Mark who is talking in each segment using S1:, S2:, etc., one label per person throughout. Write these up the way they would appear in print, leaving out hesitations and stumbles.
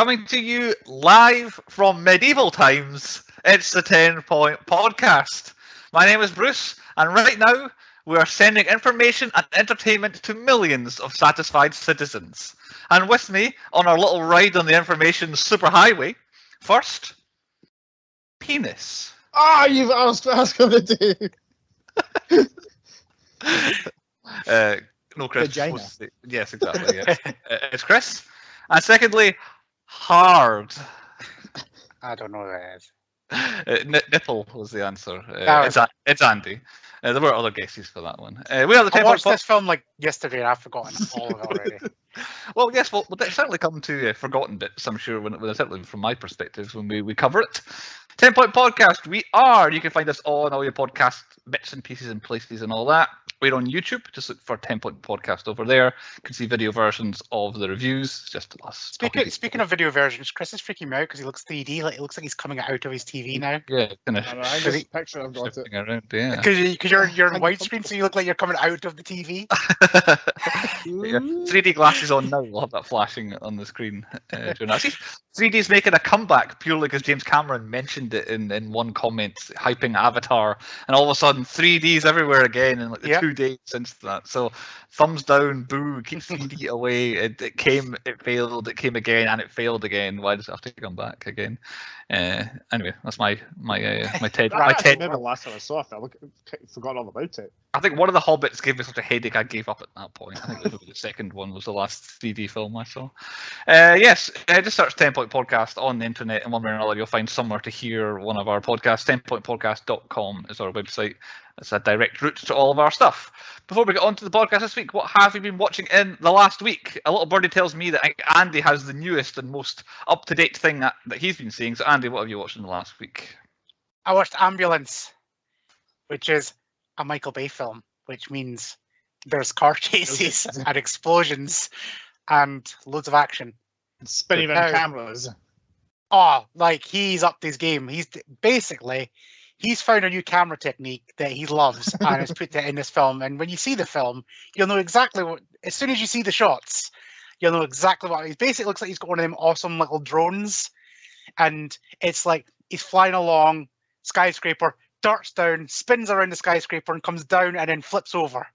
S1: Coming to you live from medieval times, it's the 10-Point Podcast. My name is Bruce, and right now we are sending information and entertainment to millions of satisfied citizens. And with me on our little ride on the information superhighway, first, Penis.
S2: Ah, you've asked what I was going to do.
S1: No, Chris.
S2: Vagina.
S1: Yes, exactly. Yes. It's Chris. And secondly, Hard.
S3: I don't know what that is.
S1: Nipple was the answer.
S3: Oh.
S1: It's Andy. There were other guesses for that one. We are the
S3: I
S1: 10-Point
S3: watched this film like yesterday and I've forgotten all of it already.
S1: Well, yes, we'll certainly come to forgotten bits, I'm sure, when certainly from my perspective, when we cover it. 10-Point Podcast, you can find us on all your podcast bits and pieces and places and all that. We're on YouTube, just look for 10-Point Podcast over there. You can see video versions of the reviews, just us.
S3: Speaking of video versions, Chris is freaking me out because he looks 3D, like it looks like he's coming out of his TV now.
S1: Yeah, kind of
S2: I just picture I've got it.
S1: around, yeah.
S3: Because you're in widescreen, so you look like you're coming out of the TV.
S1: Yeah. 3D glasses on now, we'll have that flashing on the screen during that. See, 3D's making a comeback purely because James Cameron mentioned it in one comment, hyping Avatar, and all of a sudden 3D's everywhere again in like the 2 days since that. So thumbs down, boo, keep 3D away. It came, it failed, it came again, and it failed again. Why does it have to come back again? Anyway, that's my TED.
S2: I remember the last time I saw it, I forgot all about it.
S1: I think one of the Hobbits gave me such a headache I gave up at that point. I think the second one was the last 3D film I saw. Yes, just search 10-Point Podcast on the internet, and one way or another you'll find somewhere to hear one of our podcasts. 10pointpodcast.com is our website. It's a direct route to all of our stuff. Before we get on to the podcast this week, what have you been watching in the last week? A little birdie tells me that Andy has the newest and most up-to-date thing that he's been seeing. So Andy, what have you watched in the last week?
S3: I watched Ambulance, which is a Michael Bay film, which means there's car chases and explosions and loads of action.
S2: Spinning around cameras.
S3: Oh, like he's upped his game. He's found a new camera technique that he loves and has put it in this film. And when you see the film, you'll know exactly what, as soon as you see the shots, you'll know exactly what, he basically looks like he's got one of them awesome little drones. And it's like, he's flying along, skyscraper, darts down, spins around the skyscraper and comes down and then flips over.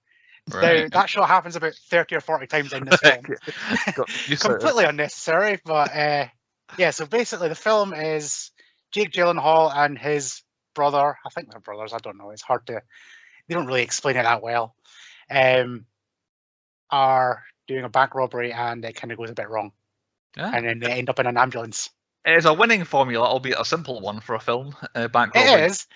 S3: Right. Now, that shot happens about 30 or 40 times in this film. Completely unnecessary, but yeah, so basically the film is Jake Gyllenhaal and his brother, I think they're brothers, I don't know, it's hard to, they don't really explain it that well, are doing a bank robbery and it kind of goes a bit wrong. Yeah. And then they end up in an ambulance.
S1: It is a winning formula, albeit a simple one for a film. Bank robbery.
S3: It is.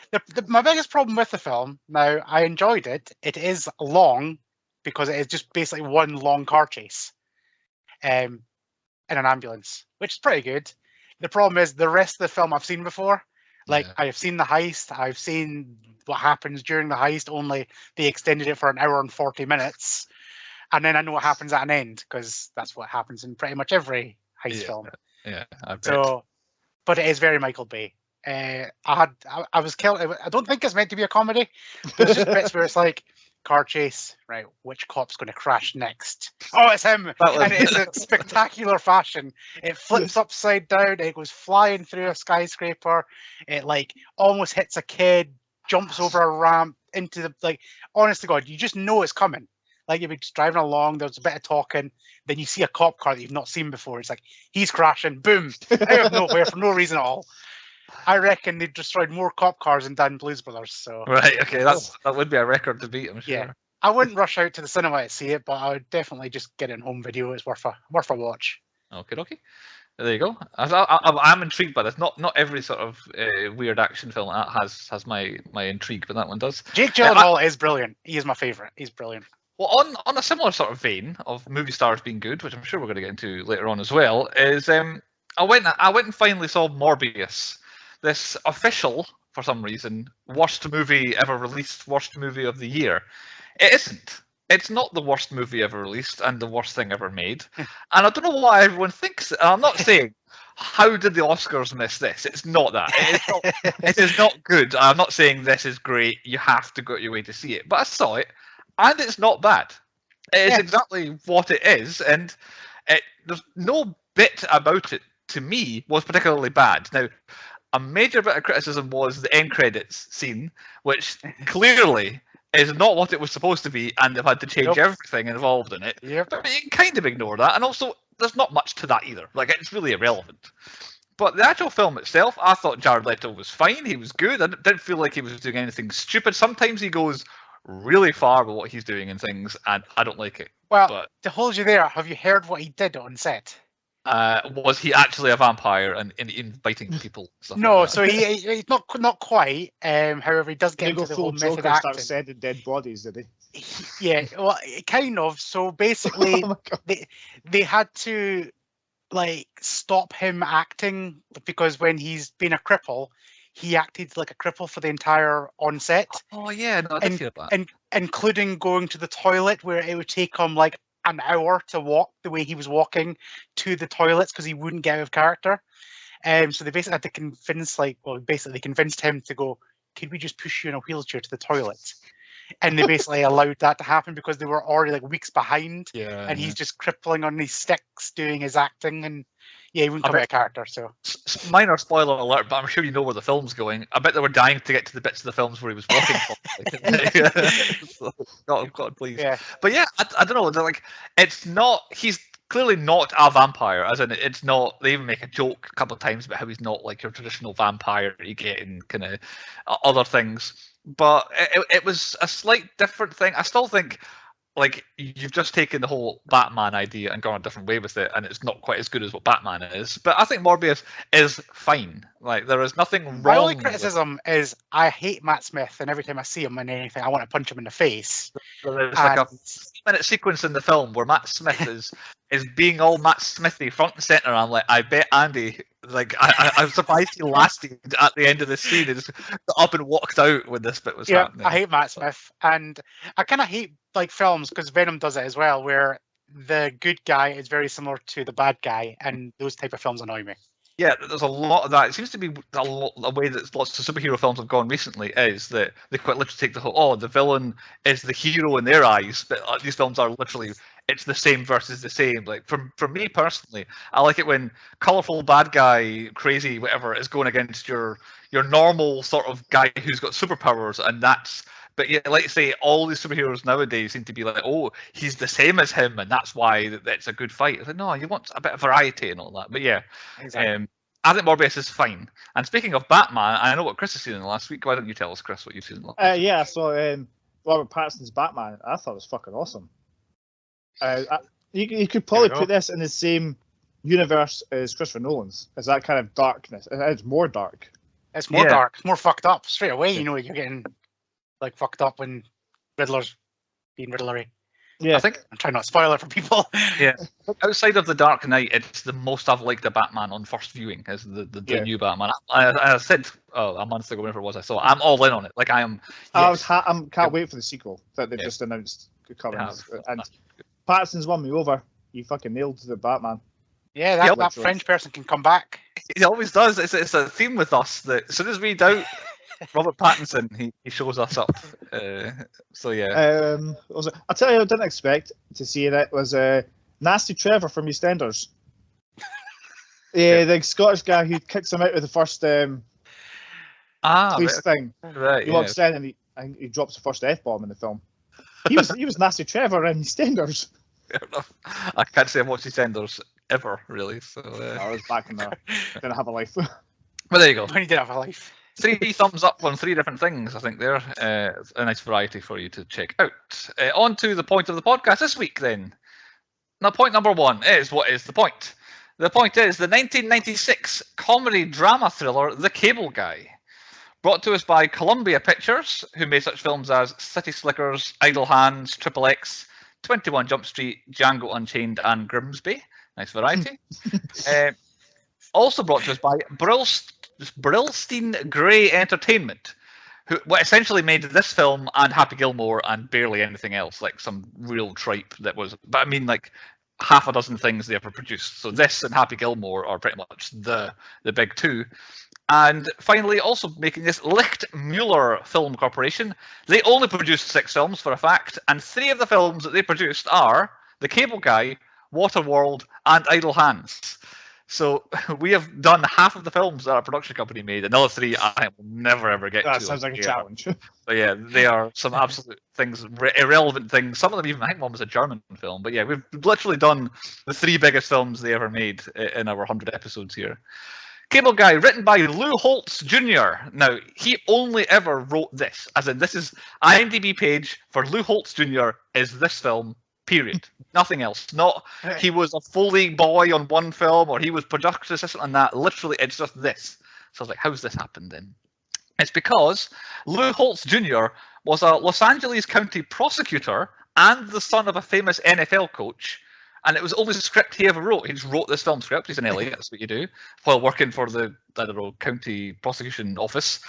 S3: My biggest problem with the film, now I enjoyed it, it is long because it is just basically one long car chase in an ambulance, which is pretty good. The problem is the rest of the film I've seen before. Like, yeah. I've seen the heist, I've seen what happens during the heist, only they extended it for an hour and 40 minutes. And then I know what happens at an end, because that's what happens in pretty much every heist film.
S1: Yeah, I bet.
S3: So, but it is very Michael Bay. I was killed. I don't think it's meant to be a comedy. There's just bits where it's like, car chase, right, which cop's going to crash next? Oh, it's him! And it's a spectacular fashion. It flips upside down, it goes flying through a skyscraper, it like almost hits a kid, jumps over a ramp into the, like, honest to God, you just know it's coming. Like, you're just driving along, there's a bit of talking, then you see a cop car that you've not seen before, it's like, he's crashing, boom, out of nowhere for no reason at all. I reckon they've destroyed more cop cars than Dan Blues Brothers. So
S1: right, okay, that would be a record to beat, I'm sure.
S3: Yeah, I wouldn't rush out to the cinema to see it, but I would definitely just get it in home video. It's worth a watch. Okay.
S1: There you go. I'm intrigued by this. Not every sort of weird action film that has my intrigue, but that one does.
S3: Jake Gyllenhaal is brilliant. He is my favourite. He's brilliant.
S1: Well, on a similar sort of vein of movie stars being good, which I'm sure we're going to get into later on as well, is I went and finally saw Morbius. This official, for some reason, worst movie ever released, worst movie of the year. It isn't. It's not the worst movie ever released and the worst thing ever made. And I don't know why everyone thinks it. I'm not saying, how did the Oscars miss this? It's not that. It is not good. I'm not saying this is great. You have to go out your way to see it. But I saw it, and it's not bad. It is exactly what it is, and there's no bit about it to me, was particularly bad. Now, a major bit of criticism was the end credits scene, which clearly is not what it was supposed to be, and they've had to change everything involved in it.
S3: Yep.
S1: But you can kind of ignore that, and also there's not much to that either. Like, it's really irrelevant. But the actual film itself, I thought Jared Leto was fine. He was good. I didn't feel like he was doing anything stupid. Sometimes he goes really far with what he's doing and things, and I don't like it.
S3: Well, to hold you there, have you heard what he did on set?
S1: Was he actually a vampire and biting people?
S3: No,
S1: like
S3: so he's not quite. However, he does get into the whole method acting.
S2: Start sending dead bodies, did he?
S3: Yeah, well, kind of. So basically, they had to stop him acting because when he's been a cripple, he acted like a cripple for the entire on-set.
S1: Oh yeah, no, I did hear that.
S3: Including going to the toilet, where it would take him like an hour to walk the way he was walking to the toilets because he wouldn't get out of character. So they basically had to they convinced him to go, could we just push you in a wheelchair to the toilet? And they basically allowed that to happen because they were already like weeks behind.
S1: Yeah.
S3: And he's just crippling on these sticks doing his acting, and yeah, he wouldn't come out of character. So
S1: minor spoiler alert, but I'm sure you know where the film's going. I bet they were dying to get to the bits of the films where he was walking. God, please.
S3: Yeah.
S1: But yeah, I don't know. Like, it's not. He's clearly not a vampire. As in, it's not. They even make a joke a couple of times about how he's not like your traditional vampire you get in kind of other things. But it was a slight different thing. I still think, like, you've just taken the whole Batman idea and gone a different way with it, and it's not quite as good as what Batman is. But I think Morbius is fine. Like, there is nothing wrong.
S3: My only criticism is I hate Matt Smith, and every time I see him in anything, I want to punch him in the face.
S1: There's like a 3-minute sequence in the film where Matt Smith is being all Matt Smithy front and center. I'm like, I bet Andy, like, I'm surprised he lasted at the end of the scene and just got up and walked out when this bit was happening.
S3: I hate Matt Smith, and I kind of hate like films because Venom does it as well, where the good guy is very similar to the bad guy, and those type of films annoy me.
S1: Yeah, there's a lot of that. It seems to be a way that lots of superhero films have gone recently, is that they quite literally take the whole, the villain is the hero in their eyes, but these films are literally, it's the same versus the same. Like, for me personally, I like it when colourful bad guy, crazy, whatever, is going against your normal sort of guy who's got superpowers, and that's. But yeah, like I say, all these superheroes nowadays seem to be like, oh, he's the same as him, and that's why that's a good fight. It's like, no, you want a bit of variety and all that. But yeah, exactly. I think Morbius is fine. And speaking of Batman, I know what Chris has seen in the last week. Why don't you tell us, Chris, what you've seen in the last week?
S2: Yeah, so Robert Pattinson's Batman, I thought it was fucking awesome. You could probably put this in the same universe as Christopher Nolan's. Is that kind of darkness? It's more dark.
S3: It's more dark. It's more fucked up. Straight away, you know, you're getting like fucked up when Riddler's being Riddlery.
S2: Yeah,
S3: I think I'm trying not to spoil it for people.
S1: Yeah, outside of the Dark Knight, it's the most I've liked the Batman on first viewing. Is the new Batman? I said a month ago, whenever it was, I saw. I'm all in on it. Like, I am. Yes.
S2: I can't wait for the sequel that they've just announced coming. And Pattinson's won me over. You fucking nailed the Batman.
S3: Yeah, that French person can come back.
S1: He always does. It's a theme with us that as soon as we doubt Robert Pattinson, he shows us up. So yeah.
S2: I'll tell you, I didn't expect to see it. Was Nasty Trevor from EastEnders. The Scottish guy who kicks him out of the first police thing.
S1: Right.
S2: He walks in and he drops the first F-bomb in the film. He was Nasty Trevor in EastEnders.
S1: Fair enough. I can't say I've watched EastEnders ever, really. So
S2: I was back in there. Didn't have a life.
S1: But there you go.
S3: When you did have a life.
S1: 3 thumbs up on 3 different things, I think there. A nice variety for you to check out. On to the point of the podcast this week, then. Now, point number 1 is, what is the point? The point is the 1996 comedy drama thriller The Cable Guy. Brought to us by Columbia Pictures, who made such films as City Slickers, Idle Hands, Triple X, 21 Jump Street, Django Unchained, and Grimsby. Nice variety. Also brought to us by Brillstein Grey Entertainment, who essentially made this film and Happy Gilmore and barely anything else, like some real tripe that was. But I mean, like half a dozen things they ever produced. So this and Happy Gilmore are pretty much the big two. And finally, also making this Lichtmuller Film Corporation. They only produced 6 films, for a fact, and 3 of the films that they produced are The Cable Guy, Waterworld, and Idle Hands. So we have done half of the films that our production company made, and the other 3 I will never ever get to.
S2: That sounds like a challenge.
S1: But yeah, they are some absolute things, irrelevant things. Some of them even, I think one was a German film. But yeah, we've literally done the 3 biggest films they ever made in our 100 episodes here. Cable Guy, written by Lou Holtz Jr. Now, he only ever wrote this, as in this is IMDb page for Lou Holtz Jr. is this film, period. Nothing else. Not he was a Foley boy on one film or he was production assistant on that. Literally, it's just this. So I was like, how's this happened then? It's because Lou Holtz Jr. was a Los Angeles County prosecutor and the son of a famous NFL coach. And it was the only script he ever wrote. He just wrote this film script. He's in LA, that's what you do, while working for the, I don't know, county prosecution office.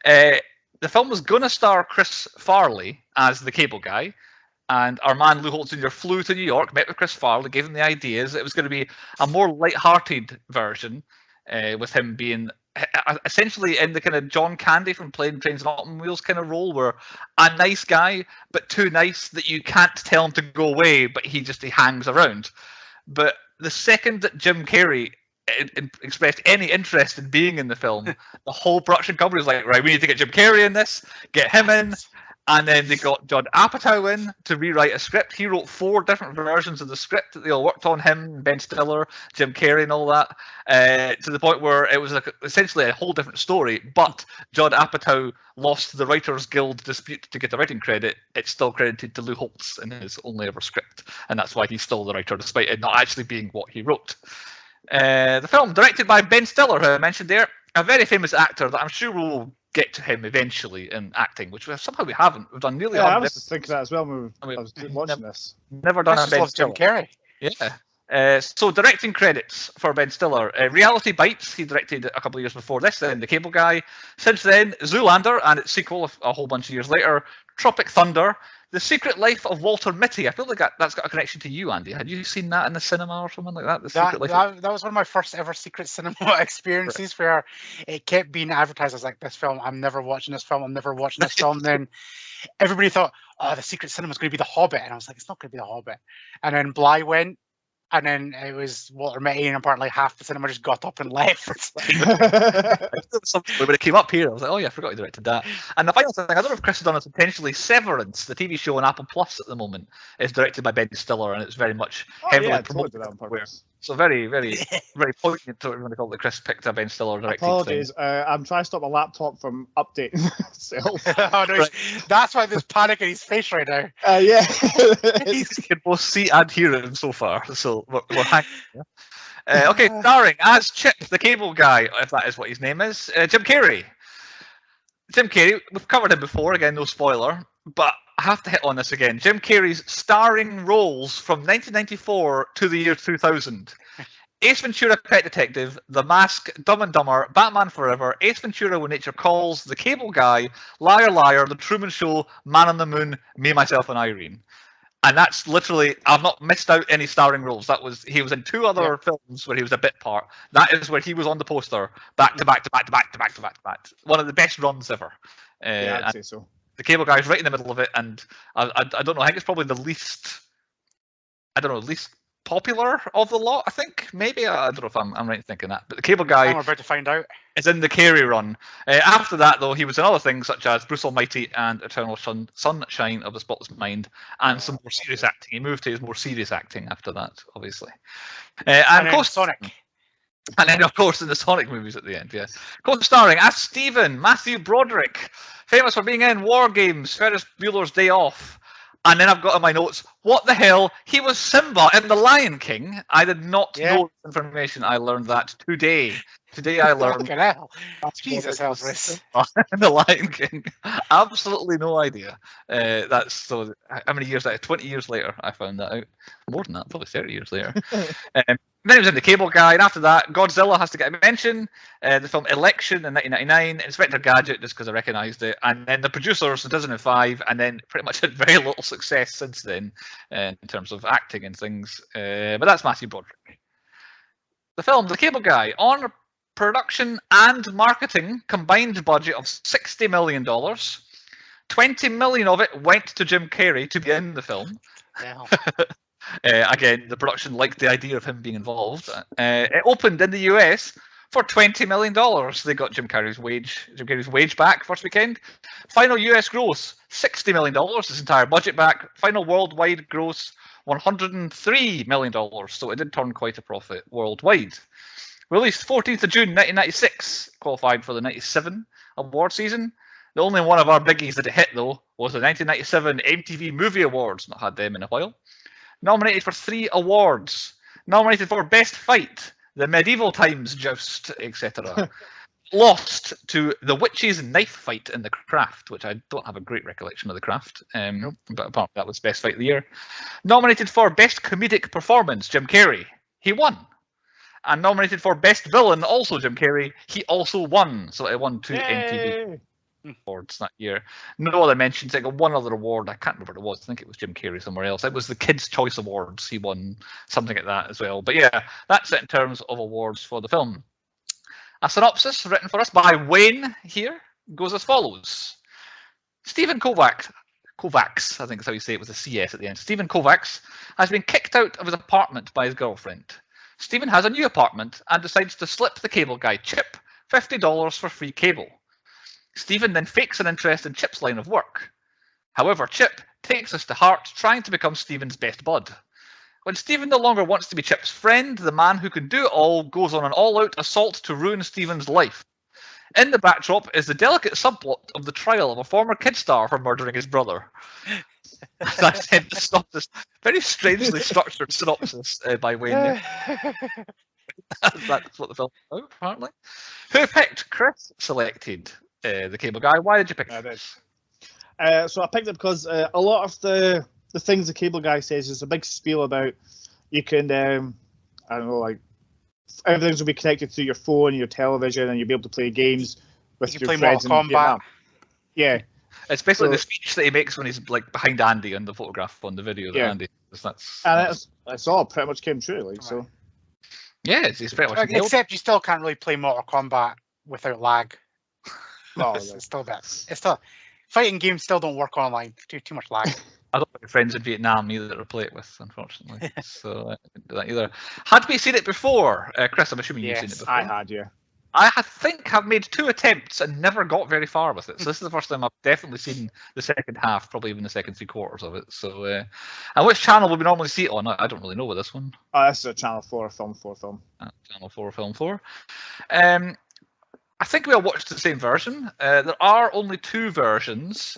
S1: The film was going to star Chris Farley as the cable guy. And our man Lou Holtz Jr. flew to New York, met with Chris Farley, gave him the ideas. It was going to be a more light-hearted version, with him being essentially in the kind of John Candy from Plane, Trains and Automobiles kind of role, where a nice guy, but too nice that you can't tell him to go away, but he hangs around. But the second that Jim Carrey expressed any interest in being in the film, the whole production company was like, right, we need to get Jim Carrey in this, get him in. And then they got Judd Apatow in to rewrite a script. He wrote 4 different versions of the script that they all worked on, him, Ben Stiller, Jim Carrey and all that, to the point where it was essentially a whole different story. But Judd Apatow lost the Writers Guild dispute to get the writing credit. It's still credited to Lou Holtz in his only ever script. And that's why he's still the writer, despite it not actually being what he wrote. The film, directed by Ben Stiller, who I mentioned there, a very famous actor that I'm sure we'll get to him eventually in acting, which somehow we haven't. We've done nearly.
S2: Yeah, I was thinking that as well when I was watching this.
S1: Never done a Ben Stiller.
S3: Jim Carrey.
S1: Yeah. So directing credits for Ben Stiller. Reality Bites, he directed a couple of years before this, then The Cable Guy. Since then, Zoolander and its sequel a whole bunch of years later, Tropic Thunder, The Secret Life of Walter Mitty. I feel like that's got a connection to you, Andy. Had you seen that in the cinema or something like that?
S3: That was one of my first ever secret cinema experiences, where it kept being advertised as like, this film, I'm never watching this film, I'm never watching this film. Then everybody thought, oh, the secret cinema is going to be The Hobbit. And I was like, it's not going to be The Hobbit. And then Bly went, and then it was Walter Mitty, and apparently half the cinema just got up and left.
S1: When it came up here, I was like, oh yeah, I forgot he directed that. And the final thing, I don't know if Chris has done this intentionally, Severance, the TV show on Apple Plus at the moment, is directed by Ben Stiller, and it's very much heavily promoted. So very, very, very poignant to everyone called that Chris picked a Ben Stiller directing
S2: Apologies, I'm trying to stop my laptop from updating itself.
S3: Oh, no, right. That's why there's panic in his face right now.
S2: Yeah.
S1: You can both see and hear him so far, so we're hanging. Okay, starring as Chip, the cable guy, if that is what his name is, Jim Carrey. Jim Carrey, we've covered him before, again, no spoiler, but I have to hit on this again. Jim Carrey's starring roles from 1994 to the year 2000. Ace Ventura, Pet Detective, The Mask, Dumb and Dumber, Batman Forever, Ace Ventura, When Nature Calls, The Cable Guy, Liar Liar, The Truman Show, Man on the Moon, Me, Myself and Irene. And that's literally, I've not missed out any starring roles. He was in 2 other films where he was a bit part. That is where he was on the poster, back to back to back to back to back to back to back. One of the best runs ever.
S2: Yeah, I'd say so.
S1: The Cable Guy's right in the middle of it, and I don't know. I think it's probably the least popular of the lot. I think maybe I don't know if I'm right in thinking that. But the Cable Guy,
S3: I'm about to find out,
S1: is in the Carey run. After that, though, he was in other things such as Bruce Almighty and Eternal Sunshine of the Spotless Mind, and some more serious acting. He moved to his more serious acting after that, obviously. And of course,
S3: Sonic.
S1: And then, of course, in the Sonic movies at the end, yeah. Co-starring as Steven, Matthew Broderick, famous for being in War Games, Ferris Bueller's Day Off. And then I've got in my notes, what the hell? He was Simba in The Lion King. I did not know this information. I learned that today. Today I learned.
S3: Fucking hell. Jesus, Elvis.
S1: The Lion King. Absolutely no idea. That's so. How many years later? 20 years later, I found that out. More than that, probably 30 years later. Then he was in The Cable Guy, and after that, Godzilla has to get a mention. The film Election in 1999, Inspector Gadget, just because I recognised it, and then The Producers in 2005, and then pretty much had very little success since then in terms of acting and things. But that's Matthew Broderick. The film The Cable Guy, on a production and marketing combined budget of $60 million. $20 million of it went to Jim Carrey to be in the film.
S3: Yeah.
S1: Again, the production liked the idea of him being involved. It opened in the US for $20 million. They got Jim Carrey's wage back first weekend. Final US gross, $60 million. His entire budget back. Final worldwide gross, $103 million. So it did turn quite a profit worldwide. Released 14th of June 1996, qualified for the 97 award season. The only one of our biggies that it hit, though, was the 1997 MTV Movie Awards. Not had them in a while. Nominated for 3 awards. Nominated for Best Fight, the Medieval Times Joust, etc. Lost to The Witch's Knife Fight in The Craft, which I don't have a great recollection of The Craft, but apart from that was Best Fight of the Year. Nominated for Best Comedic Performance, Jim Carrey. He won. And nominated for Best Villain, also Jim Carrey. He also won. So it won 2 MTV awards that year. No other mentions. I got one other award. I can't remember what it was. I think it was Jim Carrey somewhere else. It was the Kids' Choice Awards. He won something like that as well. But yeah, that's it in terms of awards for the film. A synopsis written for us by Wayne here goes as follows. Stephen Kovacs, I think is how you say it with a CS at the end. Stephen Kovacs has been kicked out of his apartment by his girlfriend. Stephen has a new apartment and decides to slip the cable guy Chip $50 for free cable. Stephen then fakes an interest in Chip's line of work. However, Chip takes this to heart, trying to become Stephen's best bud. When Stephen no longer wants to be Chip's friend, the man who can do it all goes on an all-out assault to ruin Stephen's life. In the backdrop is the delicate subplot of the trial of a former kid star for murdering his brother. As I said, this very strangely structured synopsis by Wayne. That's what the film is about, apparently. Who picked? Chris selected the cable guy. Why did you pick it?
S2: I did. So I picked it because a lot of the things the cable guy says is a big spiel about you can, I don't know, like everything's will be connected through your phone, your television, and you'll be able to play games with your friends in Vietnam. Yeah.
S1: It's basically the speech that he makes when he's like behind Andy on the photograph on the video that Andy does.
S2: That's all pretty much came true. Like so.
S1: Yeah, it's pretty much.
S3: Except you still can't really play Mortal Kombat without lag.
S2: No,
S3: it's still that. It's still fighting games still don't work online. Too much lag.
S1: I don't have friends in Vietnam either to play it with, unfortunately. So I didn't do that either. Had we seen it before, Chris? I'm assuming you've seen it before.
S2: I had, yeah.
S1: I think I've made 2 attempts and never got very far with it. So this is the first time I've definitely seen the second half, probably even the second 3/4 of it. So, and which channel would we normally see it on? I don't really know with this one.
S2: This is a Channel 4 film.
S1: Channel 4 film 4. I think we all watched the same version. There are only 2 versions.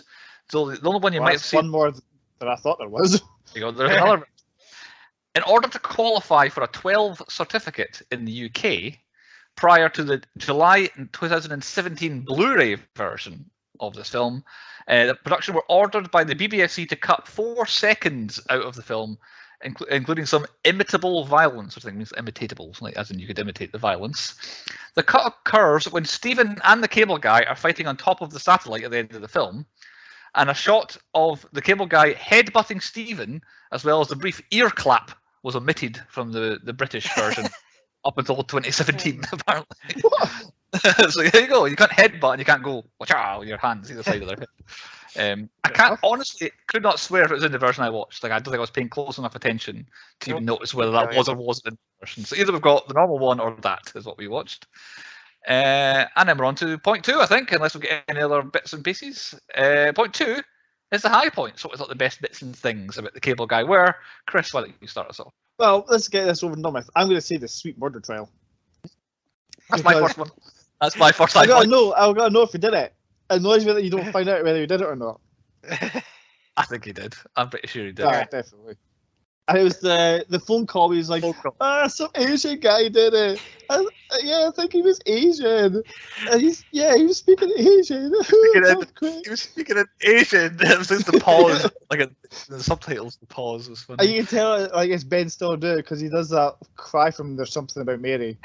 S1: So the only one you might have seen.
S2: One more than I thought there was.
S1: There's another. In order to qualify for a 12 certificate in the UK, prior to the July 2017 Blu-ray version of this film, the production were ordered by the BBFC to cut 4 seconds out of the film, including some imitable violence, which I think means imitatable, like as in you could imitate the violence. The cut occurs when Stephen and the cable guy are fighting on top of the satellite at the end of the film, and a shot of the cable guy headbutting Stephen, as well as a brief ear clap, was omitted from the British version. Up until 2017, apparently. So there you go. You can't headbutt and you can't go with your hands either side of their head. I can't honestly could not swear if it was in the version I watched. Like I don't think I was paying close enough attention to even notice whether that was or wasn't in the version. So either we've got the normal one or that is what we watched. And then we're on to point 2, I think, unless we get any other bits and pieces. Point 2 is the high point. So it's like the best bits and things about the cable guy. Where, Chris, why don't you start us off?
S2: Well, let's get this over and done with. I'm going to say the Sweet Murder Trial.
S1: That's my first one. That's my first
S2: I gotta know if you did it. It annoys me that you don't find out whether you did it or not.
S1: I think he did. I'm pretty sure he did.
S2: Yeah, definitely. And it was the phone call. He was like, some Asian guy did it. I think he was Asian. And he was speaking Asian.
S1: He was speaking in Asian. It was just the pause, like the subtitles. The pause was funny.
S2: And you can tell, like, it's Ben still do because he does that cry from "There's Something About Mary."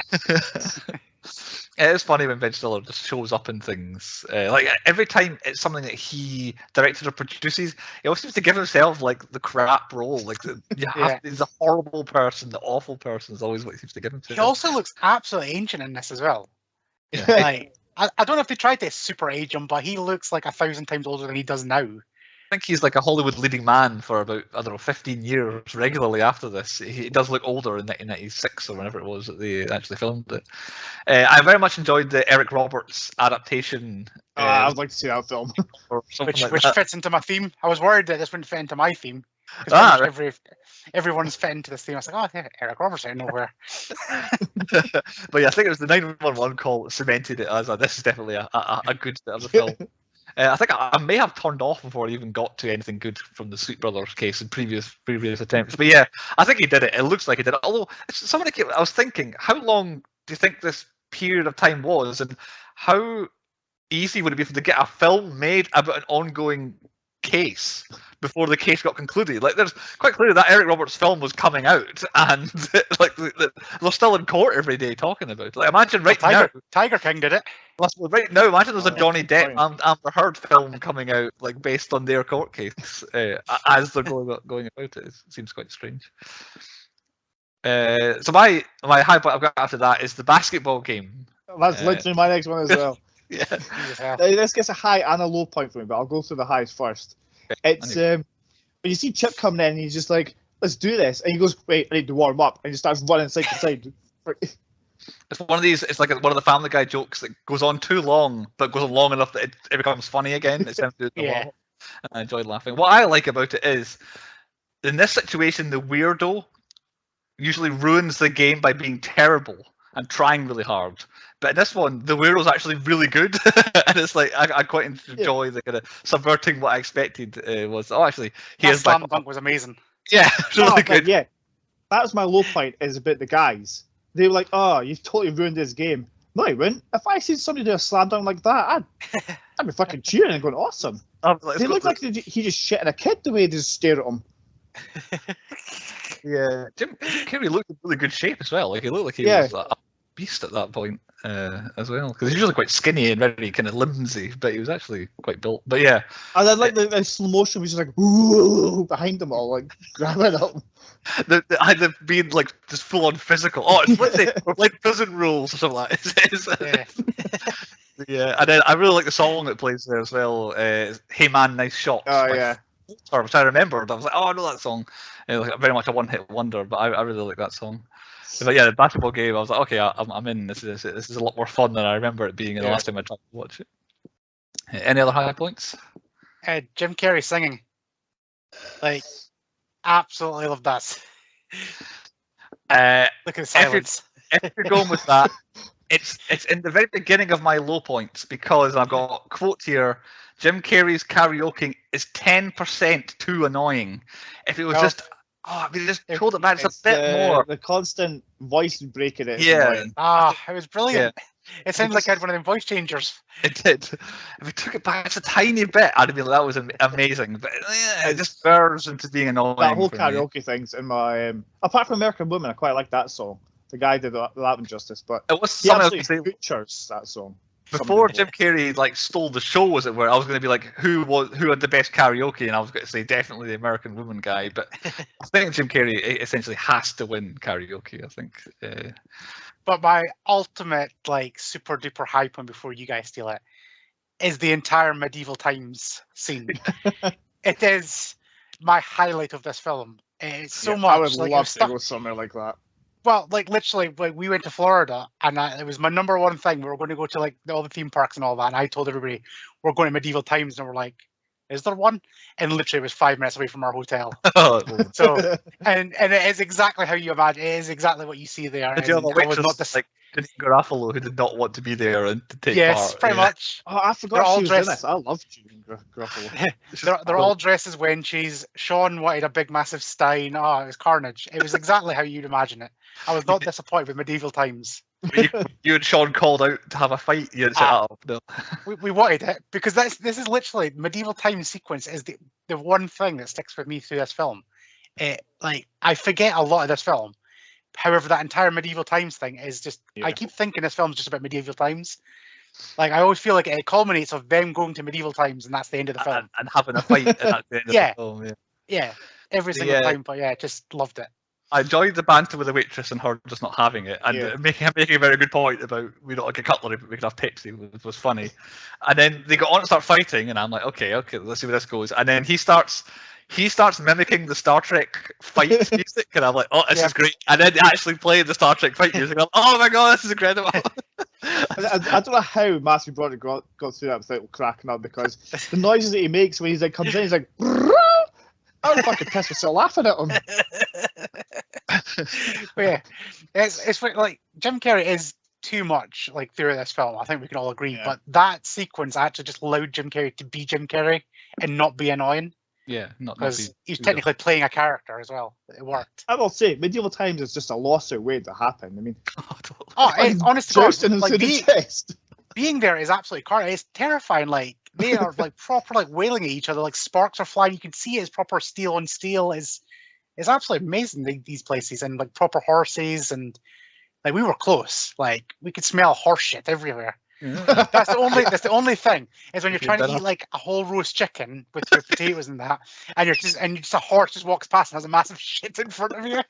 S1: It is funny when Ben Stiller just shows up in things. Like every time it's something that he directed or produces, he always seems to give himself like the crap role. Like he's a horrible person, the awful person is always what he seems to give himself.
S3: He also looks absolutely ancient in this as well.
S1: Yeah.
S3: Like I don't know if they tried to super age him, but he looks like 1,000 times older than he does now.
S1: think he's like a Hollywood leading man for about, I don't know, 15 years regularly after this. He does look older in 1996 or whenever it was that they actually filmed it. I very much enjoyed the Eric Roberts adaptation.
S2: I would like to see that film.
S1: Or something
S3: Which
S1: like
S3: fits into my theme. I was worried that this wouldn't fit into my theme.
S1: Right.
S3: Everyone's fit into this theme. I was like, oh, yeah, Eric Roberts out of nowhere.
S1: But yeah, I think it was the 911 call that cemented it as this is definitely a good bit of the film. I think I may have turned off before I even got to anything good from the Sweet Brothers case in previous attempts. But yeah, I think he did it. It looks like he did it. Although I was thinking, how long do you think this period of time was, and how easy would it be to get a film made about an ongoing case before the case got concluded? Like, there's quite clearly that Eric Roberts film was coming out, and like they're still in court every day talking about it. Like, imagine now,
S3: Tiger King did it.
S1: Right now, imagine there's a Johnny Depp and Amber Heard film coming out, like based on their court case, as they're going about it. It seems quite strange. So my high point I've got after that is the basketball game.
S2: That's literally my next one as well.
S1: Yeah.
S2: This gets a high and a low point for me, but I'll go through the highs first. It's when you see Chip coming in, and he's just like, "Let's do this," and he goes, "Wait, I need to warm up," and he starts running side to side.
S1: It's one of these. It's like one of the Family Guy jokes that goes on too long, but goes on long enough that it becomes funny again. It's him doing the wall. And I enjoyed laughing. What I like about it is, in this situation, the weirdo usually ruins the game by being terrible and trying really hard. But in this one, the weirdo's actually really good, and it's like I quite enjoy the kind of subverting what I expected was. Oh, actually,
S3: that slam dunk was amazing.
S1: Yeah, really good.
S2: Yeah, that was my low point. Is about the guys. They were like, "Oh, you've totally ruined this game." No, I wouldn't. If I seen somebody do a slam dunk like that, I'd be fucking cheering and going, "Awesome!" They look like he just shit at a kid the way they just stare at him.
S1: Yeah, Jim Carrey looked in really good shape as well. Like, he looked like he was a beast at that point as well. Because he's usually quite skinny and very kind of limbsy, but he was actually quite built. But yeah,
S2: and then like the slow motion was just like ooh, behind them all, like grabbing up.
S1: The being like just full on physical. Oh, it's like prison rules or something like that. Yeah, and then I really like the song that plays there as well. Hey Man, Nice Shot.
S2: Oh yeah.
S1: Which I remembered. I was like, oh, I know that song. Like, very much a one-hit wonder, but I really like that song. But yeah, the basketball game, I was like, okay, I'm in. This is a lot more fun than I remember it being the last time I tried to watch it. Any other high points?
S3: Jim Carrey singing. Like, absolutely love that. Look at the silence.
S1: If you're going with that, it's in the very beginning of my low points, because I've got a quote here. Jim Carrey's karaoke is 10% too annoying. If it was just pulled it back just a bit more.
S2: The constant voice breaking it.
S1: Yeah.
S3: It was brilliant. Yeah. It sounds like I had one of them voice changers.
S1: It did. If we took it back just a tiny bit, I'd be like, that was amazing. But it just burns into being annoying.
S2: That whole karaoke thing's in my. Apart from American Woman, I quite like that song. The guy did that one justice, but
S1: it was
S2: he absolutely butchers that song.
S1: Before Jim Carrey stole the show, as it were, I was going to be like, who had the best karaoke, and I was going to say definitely the American Woman guy. But I think Jim Carrey essentially has to win karaoke. I think.
S3: But my ultimate super duper high point before you guys steal it is the entire medieval times scene. It is my highlight of this film. It's so much.
S2: I would love to go somewhere like that.
S3: Well, literally, we went to Florida, and it was my number one thing. We were going to go to all the theme parks and all that, and I told everybody we're going to medieval times, and we're like, "Is there one?" And literally, it was 5 minutes away from our hotel. So, and it is exactly how you imagine. It is exactly what you see there.
S1: Did you have a waitress like Garofalo who did not want to be there and to take part?
S3: Yes, pretty much.
S2: Oh, I forgot she was in this. I love Julian Garofalo.
S3: They're all dressed as wenches. Sean wanted a big, massive stein. Oh, it was carnage. It was exactly how you'd imagine it. I was not disappointed with medieval times.
S1: You and Sean called out to have a fight. You set up. No.
S3: We wanted it because this is literally medieval times sequence is the one thing that sticks with me through this film. I forget a lot of this film. However, that entire medieval times thing is just. I keep thinking this film's just about medieval times. I always feel like it culminates of them going to medieval times, and that's the end of the film.
S1: And having a fight, and that's the end of the film.
S3: Yeah, every single time. But yeah, just loved it.
S1: I enjoyed the banter with the waitress and her just not having it, and making a very good point about we don't like a cutlery, but we can have Pepsi was funny. And then they go on to start fighting, and I'm like, okay, let's see where this goes. And then he starts mimicking the Star Trek fight music, and I'm like, oh, this is great. And then actually playing the Star Trek fight music, I'm like, oh my god, this is incredible.
S2: I don't know how Matthew Broderick got through that without cracking up, because the noises that he makes when he's like comes in, he's like, I would fucking piss myself laughing at him.
S3: Yeah, it's like Jim Carrey is too much like through this film. I think we can all agree. But that sequence actually just allowed Jim Carrey to be Jim Carrey and not be annoying.
S1: Yeah,
S3: because he's technically playing a character as well. It worked.
S2: I will say, medieval times is just a lawsuit waiting to happen. I mean,
S3: honestly, like
S2: chest.
S3: Being there is absolutely correct. It's terrifying. Like they are like proper like wailing at each other. Like sparks are flying. You can see it's proper steel on steel. It's absolutely amazing. These places and like proper horses and like we were close. Like we could smell horse shit everywhere. Yeah. That's the only thing is when you're trying to eat like a whole roast chicken with your potatoes and that, and you're just a horse just walks past and has a massive shit in front of you.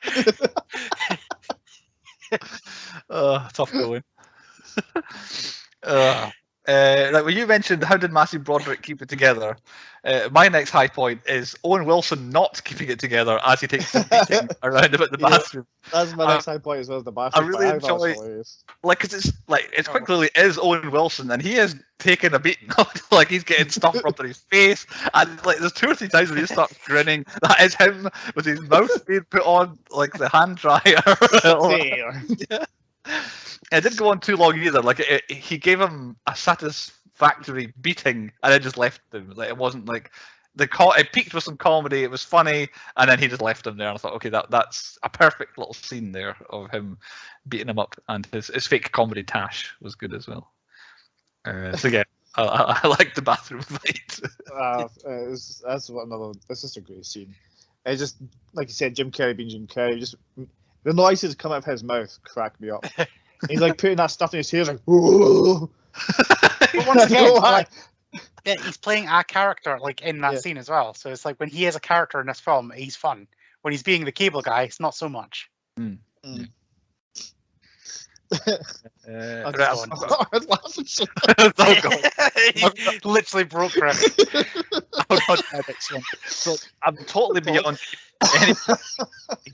S1: Tough going. Like when you mentioned how did Matthew Broderick keep it together, my next high point is Owen Wilson not keeping it together as he takes the beating around about the bathroom.
S2: That's my next high point as well as the bathroom.
S1: I really enjoy like because it's quite clearly is Owen Wilson and he is taking a beating. Like he's getting stuff up in his face, and like there's 2 or 3 times when he starts grinning. That is him with his mouth being put on like the hand dryer. Yeah. It didn't go on too long either. Like he gave him a satisfactory beating, and then just left him. Like it wasn't like it peaked with some comedy. It was funny, and then he just left him there. And I thought, okay, that's a perfect little scene there of him beating him up, and his fake comedy Tash was good as well. So yeah, I like the bathroom fight. That's just a great scene.
S2: It's just like you said, Jim Carrey being Jim Carrey. Just the noises that come out of his mouth crack me up. He's like putting that stuff in his hair, like, whoa.
S3: But once again, he's playing a character like in that scene as well. So it's like when he is a character in this film, he's fun. When he's being the cable guy, it's not so much. Literally broke Chris.
S1: So I'm totally beyond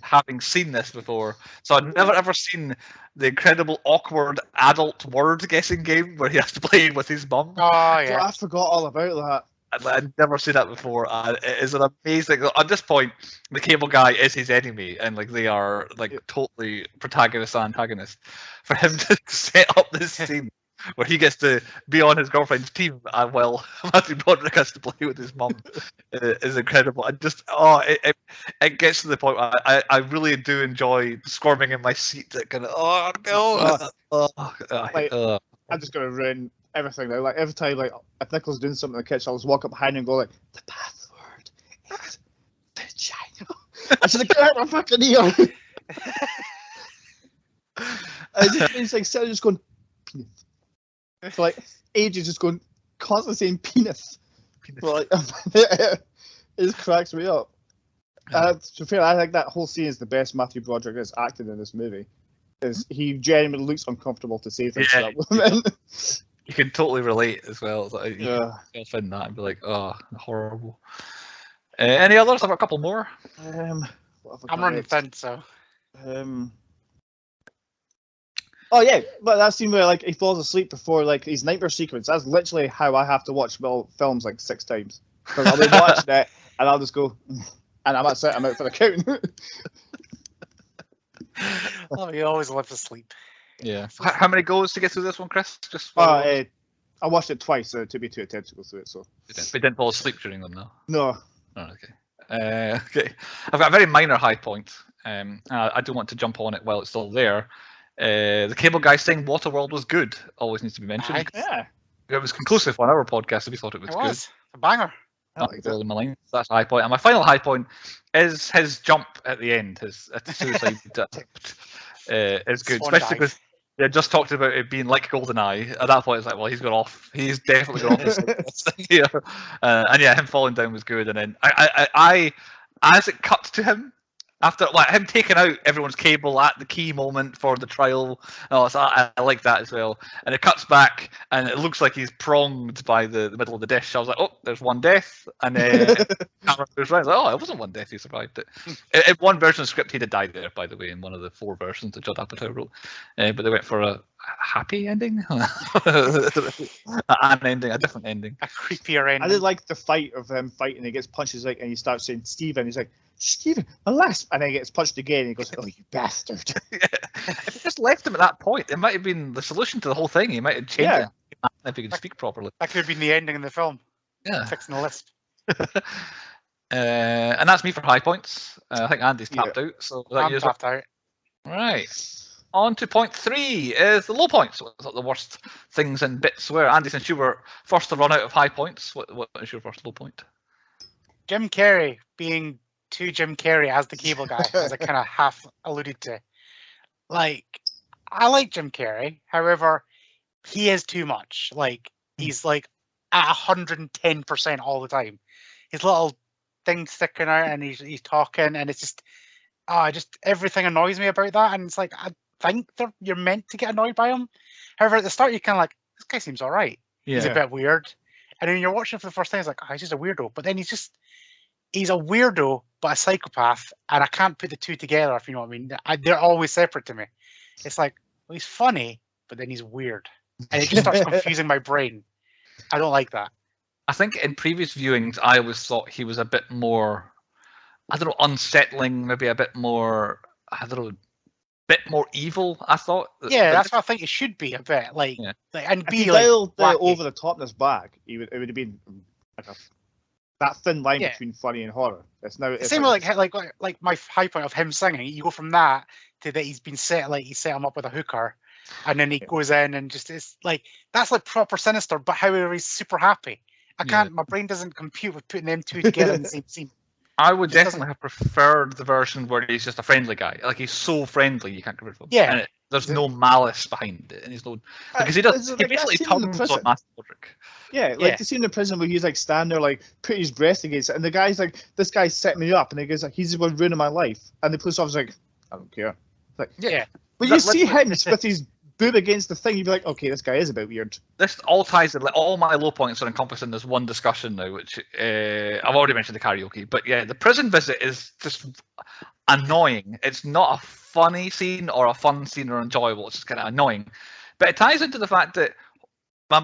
S1: having seen this before. So I'd never ever seen the incredible awkward adult word guessing game where he has to play with his mum.
S3: Oh yeah,
S2: I forgot all about that.
S1: I'd never seen that before. It is an amazing. At this point, the cable guy is his enemy, and like they are like totally protagonist and antagonist. For him to set up this scene where he gets to be on his girlfriend's team, while Matthew Broderick has to play with his mum, is incredible. And just it gets to the point where I really do enjoy squirming in my seat. That kind of
S2: I'm just gonna ruin everything now. Like every time, like if Nicholas doing something in the kitchen, I'll just walk up behind him and go like, "The password is vagina." I should have got out my fucking ear. It's like Sarah just going penis for like ages, just going constantly saying penis. Like, it just cracks me up. To be fair, I think that whole scene is the best Matthew Broderick has acted in this movie. Is he genuinely looks uncomfortable to say things to that woman.
S1: You can totally relate as well. Like, you can that and be like, oh, horrible. Any others? I've got a couple more.
S3: I'm running thin, so.
S2: Oh yeah, but that scene where like he falls asleep before like his nightmare sequence. That's literally how I have to watch films like 6 times. Because I'll be watching it and I'll just go, and I'm out for the count.
S3: Oh, you always love to sleep.
S1: Yeah. How many goes to get through this one, Chris? Just
S2: I watched it twice, so it took me too intense to go through it. So.
S1: But you didn't fall asleep during them, though?
S2: No.
S1: Oh, okay. Okay. I've got a very minor high point. I do want to jump on it while it's still there. The cable guy saying Waterworld was good always needs to be mentioned.
S2: Yeah.
S1: It was conclusive on our podcast, so we thought it was good.
S3: A banger.
S1: That's a high point. And my final high point is his jump at the end, his suicide attempt. Is good, especially because they just talked about it being like GoldenEye. At that point, it's like, well, he's gone off. He's definitely gone off this here. And yeah, him falling down was good. And then I as it cut to him, After like him taking out everyone's cable at the key moment for the trial, oh, so I like that as well. And it cuts back, and it looks like he's pronged by the middle of the dish. I was like, oh, there's one death, and camera goes right. Like, oh, it wasn't one death. He survived it. In one version of the script, he did die there, by the way, in one of the 4 versions that Judd Apatow wrote. But they went for a happy ending, an ending, a different ending,
S3: a creepier ending.
S2: I did like the fight of him fighting. He gets punches like, and he starts saying Stephen. He's like, Stephen, alas, and then he gets punched again. And he goes, "Oh, you bastard!"
S1: If he just left him at that point, it might have been the solution to the whole thing. He might have changed it if he could speak properly.
S3: That could have been the ending in the film.
S1: Yeah,
S3: fixing the lisp.
S1: And that's me for high points. I think Andy's tapped out. So
S3: I'm tapped out.
S1: Right. On to point 3 is the low points. What's the worst things and bits where? Andy, since you were first to run out of high points, what is your first low point?
S3: Jim Carrey being too Jim Carrey as the cable guy, as I kind of half alluded to. Like, I like Jim Carrey. However, he is too much. Like, he's like at 110% all the time. His little thing sticking out, and he's talking, and it's just everything annoys me about that. And it's like, I think you're meant to get annoyed by him. However, at the start, you're kind of like, this guy seems all right. Yeah. He's a bit weird. And then you're watching for the first time, it's like, oh, he's just a weirdo. But then he's a weirdo, but a psychopath. And I can't put the two together, if you know what I mean. They're always separate to me. It's like, well, he's funny, but then he's weird. And it just starts confusing my brain. I don't like that.
S1: I think in previous viewings, I always thought he was a bit more, I don't know, unsettling, maybe a bit more, I don't know, bit more evil, I thought.
S3: Yeah, that's what I think it should be a bit. And be
S2: if
S3: like
S2: over the topness back, it would have been like that thin line between funny and horror. It's now
S3: same like my high point of him singing. You go from that to that he's been set he set him up with a hooker, and then he goes in and just it's like that's like proper sinister. But however, he's super happy. I can't. My brain doesn't compute with putting them two together in the same scene.
S1: I would definitely have preferred the version where he's just a friendly guy. Like he's so friendly, you can't get rid of him.
S3: Yeah,
S1: and there's no malice behind it, and he's no because he does. He basically turns on Master Roderick.
S2: Yeah, like the scene in the prison where he's like standing there, like putting his breast against it, and the guy's like, "This guy's setting me up," and he goes like, "He's the one ruining my life," and the police officer's like, "I don't care." Like, but you see him with his boob against the thing, you'd be like, okay, this guy is a bit weird.
S1: This all ties in, all my low points are encompassed in this one discussion now, which I've already mentioned the karaoke, but yeah, the prison visit is just annoying. It's not a funny scene or a fun scene or enjoyable, it's just kind of annoying. But it ties into the fact that I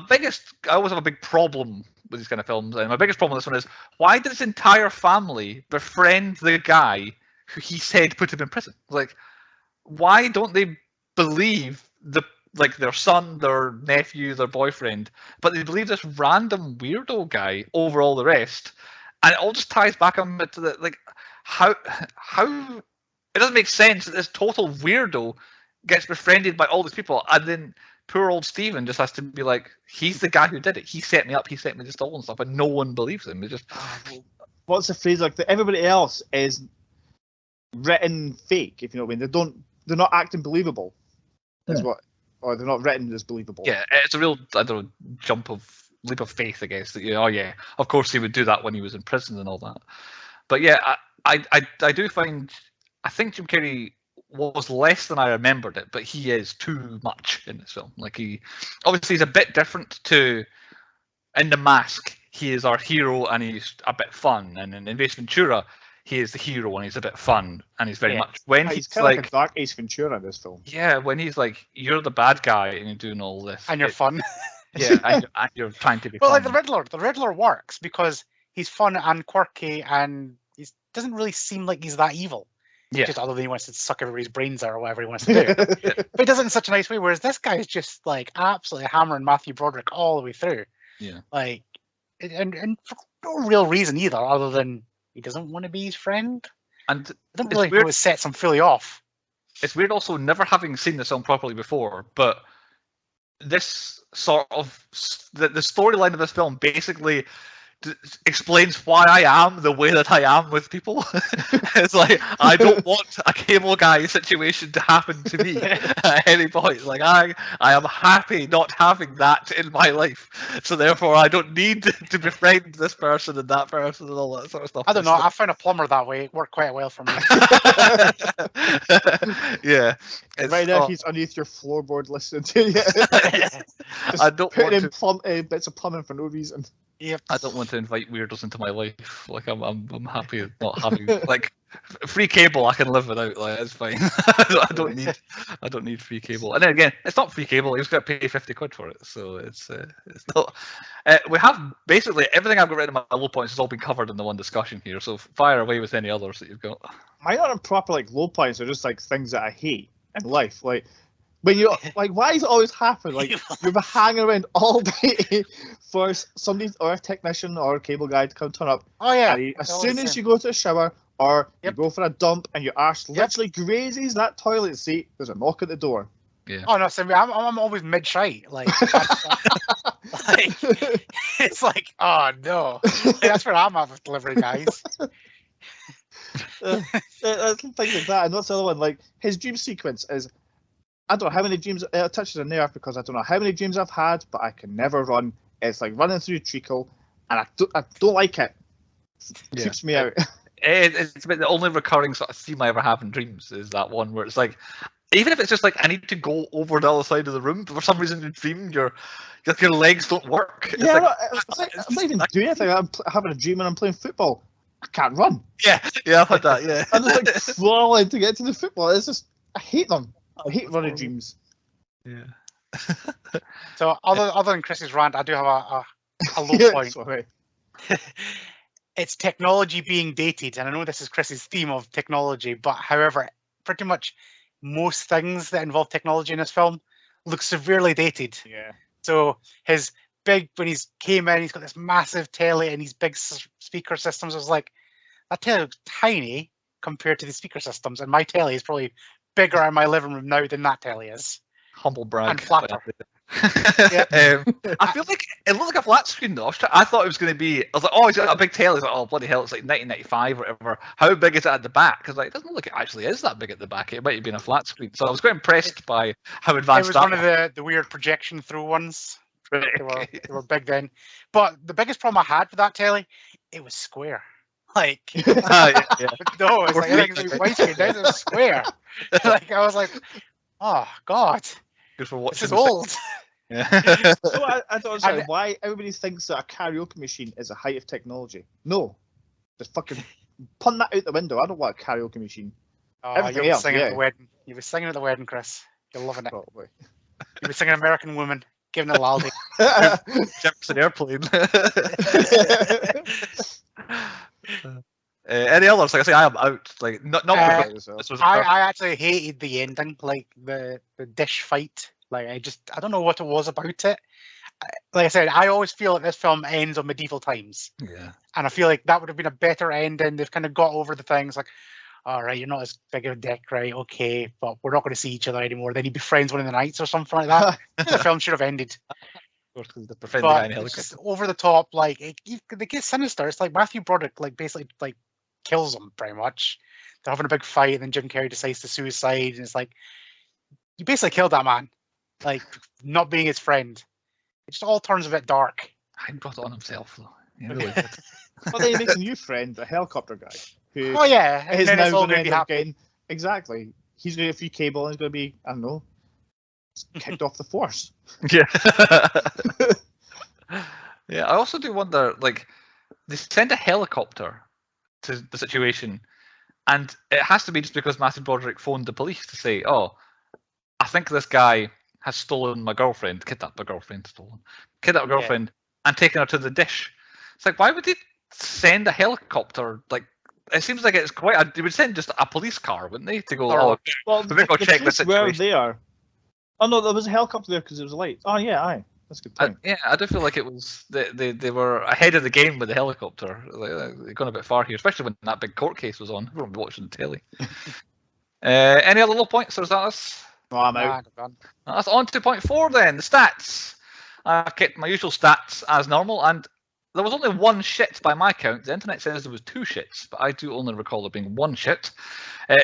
S1: always have a big problem with these kind of films, and my biggest problem with this one is, why did his entire family befriend the guy who he said put him in prison? Like, why don't they believe their son, their nephew, their boyfriend, but they believe this random weirdo guy over all the rest, and it all just ties back on to the how it doesn't make sense that this total weirdo gets befriended by all these people, and then poor old Stephen just has to be like, he's the guy who did it. He set me up. He set me the stall and stuff, and no one believes him. It's just
S2: what's the phrase like that? Everybody else is written fake. If you know what I mean, they're not acting believable. That's or they're not written as believable.
S1: Yeah, it's a real, I don't know, leap of faith, I guess. That of course he would do that when he was in prison and all that. But yeah, I do find, I think Jim Carrey was less than I remembered it, but he is too much in this film. Like obviously he's a bit different to in The Mask. He is our hero and he's a bit fun, and in Ace Ventura, he is the hero and he's a bit fun, and he's very much when
S2: he's kind of like a dark Ace Ventura in this film.
S1: Yeah, when he's like, you're the bad guy and you're doing all this,
S3: and you're fun.
S1: Yeah, and you're trying to be.
S3: Well,
S1: fun.
S3: Like the Riddler works because he's fun and quirky, and he doesn't really seem like he's that evil. Yeah. Just other than he wants to suck everybody's brains out or whatever he wants to do, but he does it in such a nice way. Whereas this guy is just like absolutely hammering Matthew Broderick all the way through.
S1: Yeah.
S3: Like, and for no real reason either, other than he doesn't want to be his friend. And I don't really know what sets him fully off.
S1: It's weird also never having seen this film properly before, but this sort of the storyline of this film basically explains why I am the way that I am with people. It's like, I don't want a cable guy situation to happen to me at any point. Like, I am happy not having that in my life, so therefore I don't need to befriend this person and that person and all that sort of stuff.
S3: I don't know. I found a plumber that way. It worked quite well for me.
S1: Yeah.
S2: Right now, he's underneath your floorboard listening to you. Just
S1: I don't
S2: putting
S1: want
S2: in bits of plumbing for no reason.
S3: Yep.
S1: I don't want to invite weirdos into my life. Like, I'm happy not having like free cable. I can live without. Like, it's fine. I don't need free cable. And then again, it's not free cable. You've got to pay 50 quid for it. So it's not. We have basically everything I've got written in my low points has all been covered in the one discussion here. So fire away with any others that you've got.
S2: Mine aren't proper like low points. They're just like things that I hate in life. Like when you like, why does it always happen? Like you've been hanging around all day for somebody or a technician or a cable guy to come turn up.
S3: Oh yeah.
S2: As soon as you go to the shower or you go for a dump and your arse literally grazes that toilet seat, there's a knock at the door.
S1: Yeah.
S3: Oh no, so I'm always mid-shite. Like, like it's like, oh no, that's where I'm at with delivery guys.
S2: Things like that, and that's the other one. Like his dream sequence is, I don't know how many dreams it touches a nerve because I don't know how many dreams I've had, but I can never run. It's like running through treacle, and I don't like it. It creeps me out.
S1: It's about the only recurring sort of theme I ever have in dreams is that one where it's like, even if it's just like I need to go over the other side of the room, but for some reason in the dream your legs don't work.
S2: It's I'm not even doing anything. I'm having a dream and I'm playing football. I can't run.
S1: Yeah, I've had that. Yeah,
S2: I'm just like crawling to get to the football. It's just I hate them. I hate running dreams.
S1: Yeah.
S3: So other than Chris's rant, I do have a low point.
S2: Sorry.
S3: It's technology being dated, and I know this is Chris's theme of technology, but however, pretty much most things that involve technology in this film look severely dated.
S2: Yeah.
S3: So his when he came in, he's got this massive telly and these big speaker systems. I was like, that telly looks tiny compared to the speaker systems, and my telly is probably bigger in my living room now than that telly is.
S1: Humble brag.
S3: And flatter.
S1: I feel like it looked like a flat screen though. I thought it was going to be. I was like, oh, he's got a big telly. I was like, oh, bloody hell, it's like 1995 or whatever. How big is it at the back? Because like, it doesn't look like it actually is that big at the back. It might have been a flat screen. So I was quite impressed by how advanced
S3: it was.
S1: That
S3: one of the weird projection through ones. They were big then. But the biggest problem I had with that telly, it was square. Like, no, it's like everything's widescreen. Now it's square. Like I was like, oh god,
S1: good for watching.
S3: This is old.
S2: Yeah. So I don't understand why everybody thinks that a karaoke machine is a height of technology. No, just fucking punt that out the window. I don't want a karaoke machine.
S3: Oh, you were singing at the wedding. You were singing at the wedding, Chris. You're loving it.
S2: Probably.
S3: You were singing American Woman, giving a laldy.
S1: Jefferson Airplane. Any others? Like I say, I am out. Like not.
S3: I actually hated the ending, like the dish fight. Like I don't know what it was about it. Like I said, I always feel like this film ends on medieval times.
S1: Yeah.
S3: And I feel like that would have been a better ending. They've kind of got over the things like, all right, you're not as big of a dick, right? Okay, but we're not going to see each other anymore. Then he befriends one of the knights or something like that. The film should have ended.
S1: But
S3: it's just over the top. Like they get sinister. It's like Matthew Broderick, like basically like kills them pretty much. They're having a big fight, and then Jim Carrey decides to suicide, and it's like you basically killed that man, like not being his friend. It just all turns a bit dark.
S1: He brought it on himself though. Yeah, really did.
S2: Well, then he makes a new friend, a helicopter guy. Who
S3: oh yeah, and
S2: is
S3: then
S2: now
S3: it's all
S2: going to
S3: be
S2: be
S3: happy.
S2: getting, exactly. He's going to get a free cable, and he's going to be, I don't know, kicked off the force.
S1: Yeah. Yeah, I also do wonder, like, they send a helicopter to the situation, and it has to be just because Matthew Broderick phoned the police to say, oh, I think this guy has stolen my girlfriend, kidnapped my girlfriend, and taken her to the dish. It's like, why would they send a helicopter? Like, it seems like it's quite. They would send just a police car, wouldn't they, to go?
S2: Well,
S1: we better go check this situation.
S2: Were there? Oh no, there was a helicopter there because it was late. Oh yeah, aye. That's a good point.
S1: I do feel like it was they were ahead of the game with the helicopter. They've gone a bit far here, especially when that big court case was on. Everyone was watching the telly. Any other low points, or is that us?
S2: No, I'm out.
S1: That's on to point 4 then. The stats. I've kept my usual stats as normal, and There was only one shit by my count. The internet says there was 2 shits, but I do only recall there being 1 shit.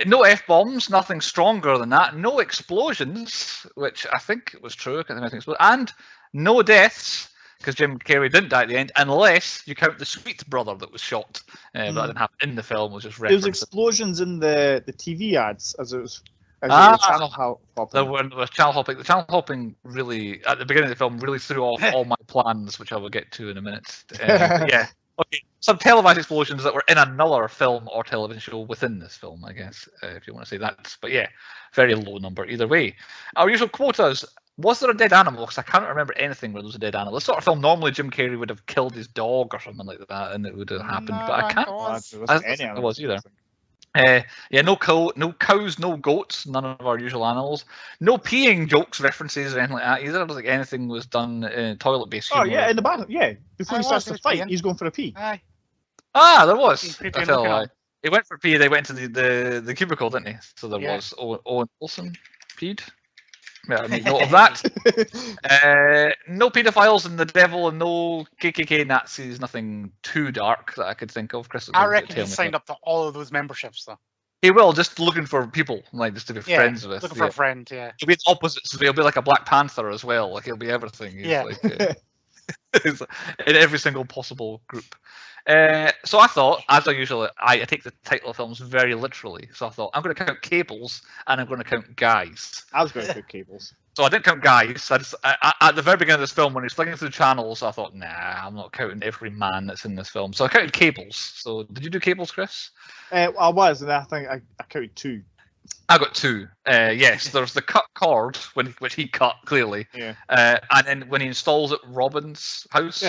S1: No F-bombs, nothing stronger than that. No explosions, which I think was true, and no deaths, because Jim Carrey didn't die at the end, unless you count the sweet brother that was shot, but that didn't happen in the film. Was just
S2: there was explosions in the TV ads as it was.
S1: Channel hopping. There was channel hopping. The channel hopping really, at the beginning of the film, really threw off all my plans, which I will get to in a minute. Yeah. Okay. Some televised explosions that were in another film or television show within this film, I guess, if you want to say that. But yeah, very low number either way. Our usual quotas. Was there a dead animal? Because I can't remember anything where there was a dead animal. This sort of film, normally Jim Carrey would have killed his dog or something like that, and it would have happened.
S3: No,
S1: but I can't.
S2: There
S1: was either. Yeah, no cows, no goats, none of our usual animals. No peeing jokes, references, or anything like that either. I don't think anything was done in toilet-based humor.
S2: Oh, yeah, in the bathroom, yeah. Before he starts the fight, he's going for a pee.
S3: Aye.
S1: Ah, there was. He went for a pee, they went into the cubicle, didn't he? So there was Owen Wilson peed. Yeah, I make note of that. No paedophiles and the devil, and no KKK Nazis. Nothing too dark that I could think of. Chris,
S3: I reckon he signed up to all of those memberships, though.
S1: He will, just looking for people, like just to be friends with.
S3: Looking for a friend, yeah.
S1: He'll be the opposite, so he'll be like a Black Panther as well. Like he'll be everything. He's like, in every single possible group. So I thought, as I usually, I take the title of films very literally. So I thought, I'm going to count cables and I'm going to count guys.
S2: I was going to count cables.
S1: So I didn't count guys. At the very beginning of this film, when he's flicking through channels, I thought, nah, I'm not counting every man that's in this film. So I counted cables. So did you do cables, Chris?
S2: I was, and I think I counted 2.
S1: I got 2. Yes, there's the cut cord, which he cut clearly.
S2: Yeah.
S1: And then when he installs at Robin's house,
S2: he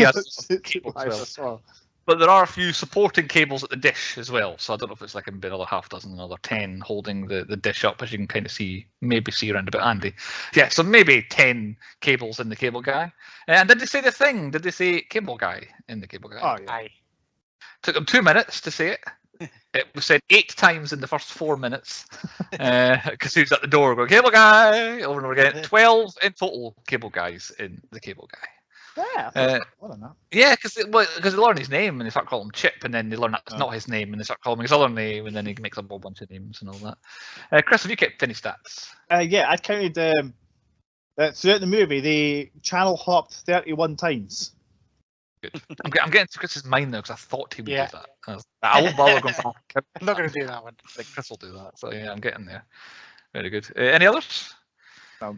S1: has cables as well. But there are a few supporting cables at the dish as well. So I don't know if it's like another half dozen, another 10 holding the dish up, as you can kind of maybe see around about Andy. Yeah, so maybe 10 cables in the cable guy. And did they say the thing? Did they say cable guy in the cable guy?
S2: Oh, yeah.
S3: Aye.
S1: Took them 2 minutes to say it. It was said 8 times in the first 4 minutes because he was at the door going, cable guy, over and over again. 12 in total cable guys in the cable guy.
S2: Yeah, more than that.
S1: Yeah, because they learn his name and they start calling him Chip, and then they learn that's not his name and they start calling him his other name, and then he makes up a whole bunch of names and all that. Chris, have you kept any stats?
S2: Yeah, I counted throughout the movie, they channel hopped 31 times.
S1: Good. I'm getting to Chris's mind now because I thought he would do that. I won't bother going back.
S3: I'm not going to do that one.
S1: I think Chris will do that. So yeah, I'm getting there. Very good. Any others?
S2: No.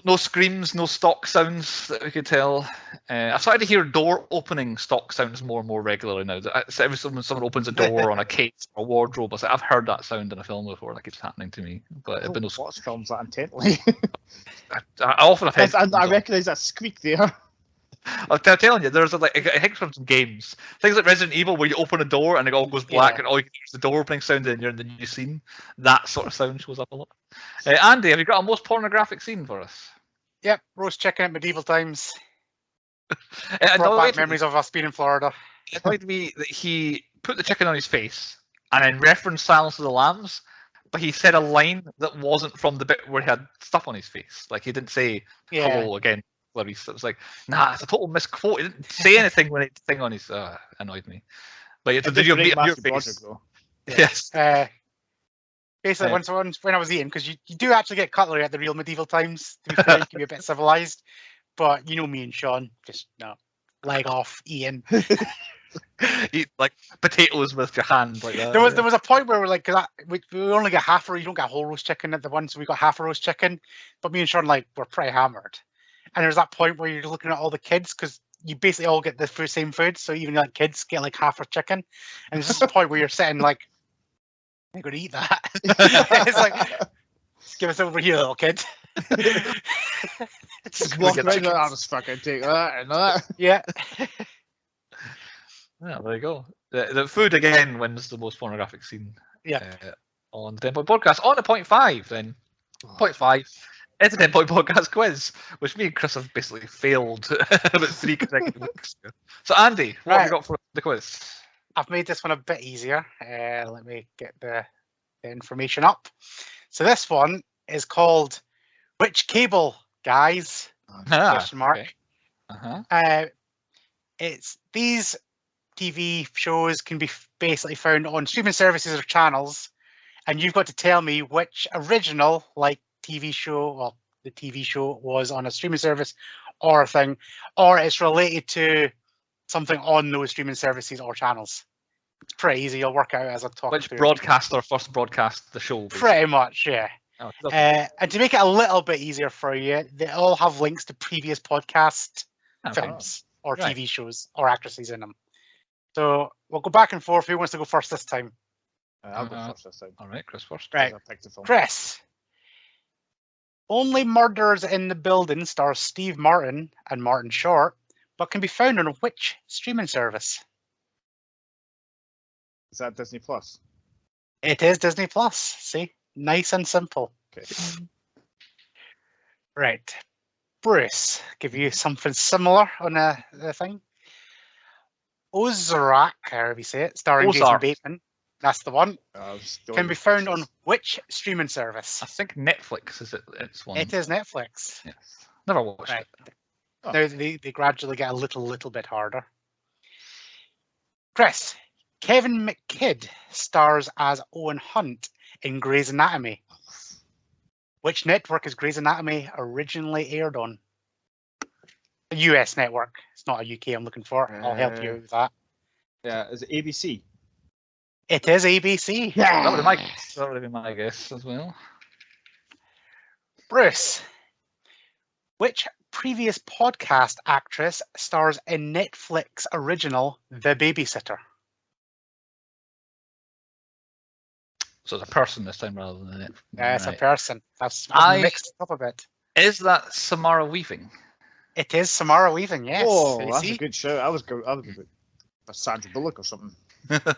S1: No screams, no stock sounds that we could tell. I've started to hear door opening stock sounds more and more regularly now. So every time someone opens a door on a case or a wardrobe, I've heard that sound in a film before. That keeps happening to me. But
S2: I don't watch films that intently.
S1: I often have
S2: I recognise that squeak there.
S1: I'm telling you, there's I think from some games, things like Resident Evil, where you open a door and it all goes black, and all you can hear is the door opening sound, and you're in the new scene. That sort of sound shows up a lot. Andy, have you got a most pornographic scene for us?
S3: Yep, roast chicken at medieval times.
S1: Brought
S3: back memories of us being in Florida.
S1: It annoyed me that he put the chicken on his face and then referenced Silence of the Lambs, but he said a line that wasn't from the bit where he had stuff on his face. Like he didn't say hello again. It was like, nah, it's a total misquote. He didn't say anything when he thing on his. Annoyed me. But did you meet your face? Yes.
S3: Basically, when I was eating, because you do actually get cutlery at the real medieval times. To be fair, you can be a bit civilized. But you know me and Sean, just leg off, eating.
S1: Eat like potatoes with your hand like that.
S3: There was a point where we're like, we only get half a. You don't get a whole roast chicken at the one, so we got half a roast chicken. But me and Sean were pretty hammered. And there's that point where you're looking at all the kids because you basically all get the same food. So even like kids get like half a chicken. And there's just a point where you're sitting like, I'm going to eat that. It's like, just give us over here, little kid.
S2: Just walk around like, I'll just fucking take that and that.
S3: Yeah.
S1: Yeah, there you go. The food again wins the most pornographic scene.
S3: Yeah.
S1: On the 10 Point Podcast. On to point 5 then. Point 5. It's a 10 Point Podcast quiz, which me and Chris have basically failed about 3 consecutive weeks ago. So, Andy, what have you got for the quiz?
S3: I've made this one a bit easier. Let me get the information up. So, this one is called Which Cable, Guys? Question mark.
S1: Okay.
S3: It's these TV shows can be basically found on streaming services or channels, and you've got to tell me which original, like TV show, well, the TV show was on a streaming service or a thing, or it's related to something on those streaming services or channels. It's pretty easy. You'll work out as I talk.
S1: Which broadcaster first broadcast the show? Basically.
S3: Pretty much, yeah.
S1: Oh,
S3: And to make it a little bit easier for you, they all have links to previous podcast films or TV shows or actresses in them. So we'll go back and forth. Who wants to go first this time?
S2: I'll go first this time.
S1: All right, Chris first.
S3: Right,
S2: I picked the film.
S3: Chris. Only Murders in the Building stars Steve Martin and Martin Short, but can be found on which streaming service?
S2: Is that Disney Plus?
S3: It is Disney Plus. See, nice and simple.
S2: Okay.
S3: Right, Bruce. Give you something similar on the thing. Ozark, however you say it, starring
S1: Ozark.
S3: Jason Bateman. That's the one. Can be found on which streaming service?
S1: I think Netflix is it. It's one.
S3: It is Netflix.
S1: Yes. Never watched
S3: Right.
S1: it.
S2: Oh.
S3: Now they gradually get a little bit harder. Chris, Kevin McKidd stars as Owen Hunt in Grey's Anatomy. Which network is Grey's Anatomy originally aired on? A US network. It's not a UK I'm looking for. I'll help you with that.
S2: Yeah, is it ABC?
S3: It is ABC.
S1: That would have been my guess as well.
S3: Bruce, which previous podcast actress stars in Netflix original The Babysitter?
S1: So it's a person this time rather than it.
S3: Yeah, it's a
S1: Right.
S3: person. I've mixed it up a bit.
S1: Is that Samara Weaving?
S3: It is Samara Weaving, yes.
S2: Oh,
S3: You
S2: that's
S3: see?
S2: a good show. I was going for Sandra Bullock or something.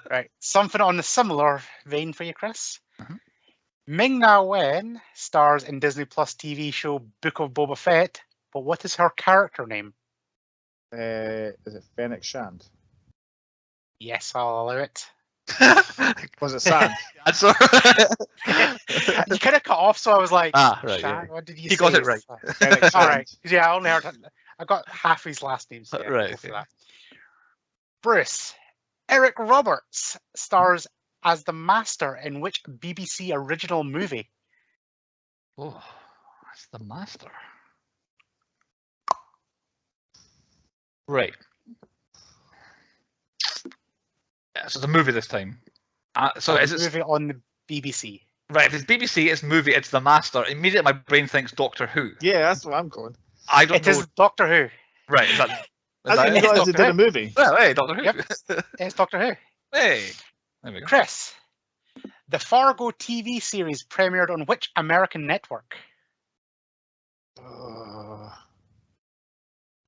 S3: Right. Something on a similar vein for you, Chris.
S1: Mhm.
S3: Ming-Na Wen stars in Disney Plus TV show Book of Boba Fett, but what is her character name?
S2: Is it Fennec Shand?
S3: Yes, I'll allow it.
S2: Was it Sand?
S1: That's all
S3: You kind of cut off, so I was like,
S1: right.
S3: Shan,
S1: Yeah.
S3: what did you
S1: He
S3: say?
S1: got it right.
S2: Fennec
S3: All
S2: Shand.
S3: right. Yeah, I only heard. I got half his last name. So yeah,
S1: Right,
S3: go for
S1: okay.
S3: that. Bruce, Eric Roberts stars as the Master in which BBC original movie?
S1: Oh, that's the master. Right. Yeah, so it's a movie this time. So is it
S3: movie on the BBC?
S1: right? If it's BBC, it's movie. It's the master. Immediately, my brain thinks Doctor Who.
S2: Yeah, that's what I'm going.
S1: I don't
S3: It
S1: know.
S3: is Doctor Who.
S1: Right? Is that?
S2: I didn't
S3: it?
S2: realize they
S3: Doctor
S2: did a movie.
S1: Well, hey, Doctor Who.
S3: Yep. It's Doctor Who.
S1: Hey, there we go.
S3: Chris, the Fargo TV series premiered on which American network?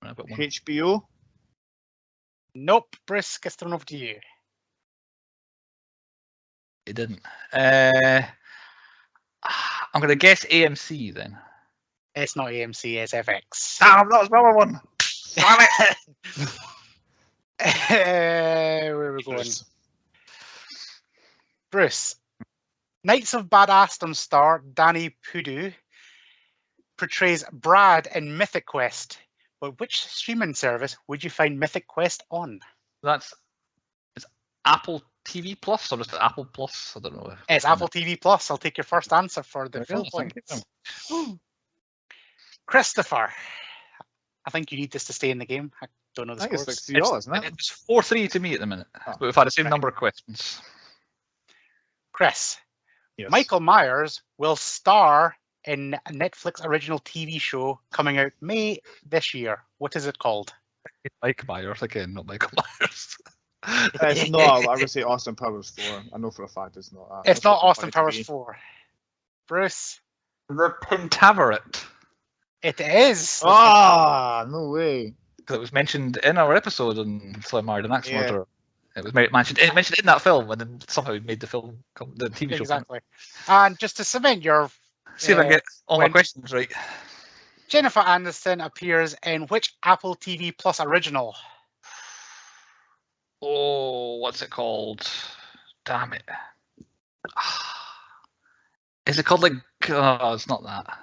S1: I've got one.
S2: HBO.
S3: Nope. Bruce, gets thrown over to you.
S1: It didn't. I'm gonna guess AMC then.
S3: It's not AMC, it's FX.
S1: Damn, that was my other one. Damn it.
S3: Where are we going? Bruce. Knights of Badassdom star Danny Puddu portrays Brad in Mythic Quest. But which streaming service would you find Mythic Quest on?
S1: It's Apple TV Plus or just Apple Plus? I don't know.
S3: It's Apple TV Plus. I'll take your first answer for the full
S1: Thank
S3: points.
S1: you.
S3: Christopher. I think you need this to stay in the game. I don't know the
S2: I think it's like
S3: scores.
S2: $3, isn't it?
S1: It's 4-3 to me at the minute,
S2: Oh.
S1: but we've had the same number of questions.
S3: Chris.
S2: Yes.
S3: Michael Myers will star in a Netflix original TV show coming out May this year. What is it called?
S1: Mike Myers again, not Michael Myers.
S2: It's not. I would say Austin Powers 4. I know for a fact it's not that.
S3: It's
S2: That's
S3: not
S2: what
S3: Austin
S2: I wanted
S3: Powers
S2: it to
S3: 4. Bruce.
S1: The Pentaveret,
S3: It is.
S2: be. Ah, no way.
S1: because it was mentioned in our episode on Slim Married an Axe
S2: Yeah.
S1: Murderer. It was mentioned in that film, and then somehow it made the film, the TV show.
S3: Exactly. And just to cement your
S1: See if I can get all my
S3: when-
S1: questions right.
S3: Jennifer Aniston appears in which Apple TV Plus original?
S1: Oh, what's it called? Damn it. Is it called like? Oh, it's not that.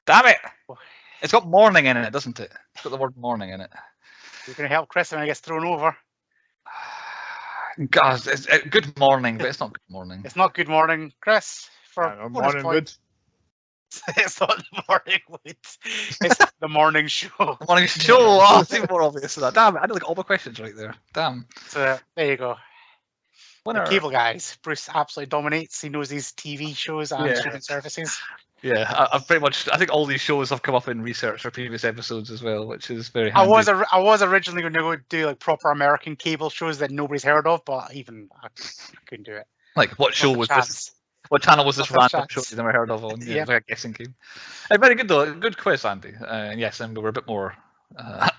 S1: Damn it! It's got morning in it, doesn't it? It's got the word morning in it.
S3: You're going to help Chris when he gets thrown over.
S1: God, it's good morning, but it's not good morning.
S3: It's not good morning, Chris. For
S2: Morning Wood.
S3: It's not the morning wood. It's the morning show.
S1: The morning show. Oh, it's even more obvious than that. Damn, I did like all the questions right there. Damn.
S3: So there you go.
S1: Winner.
S3: The cable guys. Bruce absolutely dominates. He knows these TV shows and streaming services.
S1: Yeah, I've pretty much. I think all these shows have come up in research for previous episodes as well, which is very handy.
S3: I was originally going to go do like proper American cable shows that nobody's heard of, but even I couldn't do it.
S1: Like, what show was this? What channel was this random show you've never heard of on? Yeah, like a guessing game. Very good though. Good quiz, Andy. Yes, and we were a bit more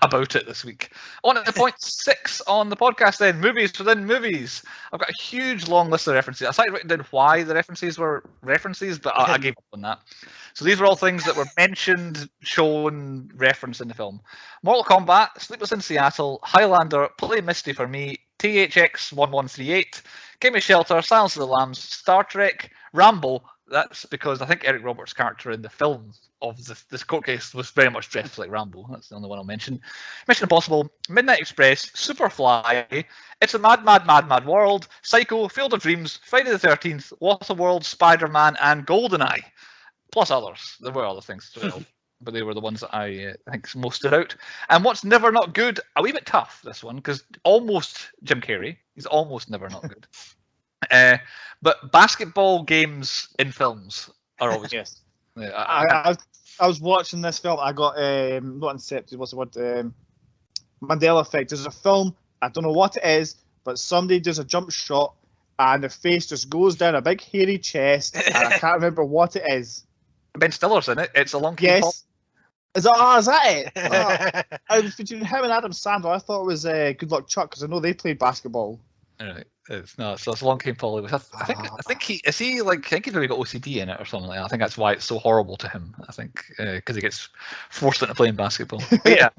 S1: about it this week. On to point 6 on the podcast then. Movies within movies. I've got a huge long list of references. I started writing down why the references were references, but I gave up on that. So these were all things that were mentioned, shown, referenced in the film. Mortal Kombat, Sleepless in Seattle, Highlander, Play Misty for Me, THX 1138, Gimme Shelter, Silence of the Lambs, Star Trek, Rambo. That's because I think Eric Roberts' character in the film of this court case was very much dressed like Rambo. That's the only one I'll mention. Mission Impossible, Midnight Express, Superfly, It's a Mad, Mad, Mad, Mad World, Psycho, Field of Dreams, Friday the 13th, Waterworld, Spider-Man, and GoldenEye. Plus others. There were other things as well, but they were the ones that I think most stood out. And what's never not good, a wee bit tough, this one, because almost Jim Carrey. He's almost never not good. But basketball games in films are always
S2: yes.
S1: Yeah,
S2: I was watching this film. I got not incepted. What's the word? Mandela effect. There's a film. I don't know what it is, but somebody does a jump shot, and the face just goes down a big hairy chest, and I can't remember what it is.
S1: Ben Stiller's in it. It's a long
S2: Yes.
S1: Pop.
S2: Is that it? I was between him and Adam Sandler. I thought it was Good Luck Chuck because I know they played basketball.
S1: Right. It's no, so it's Long Came Polly. I think he's maybe got OCD in it or something like that. I think that's why it's so horrible to him. I think because he gets forced into playing basketball. But yeah,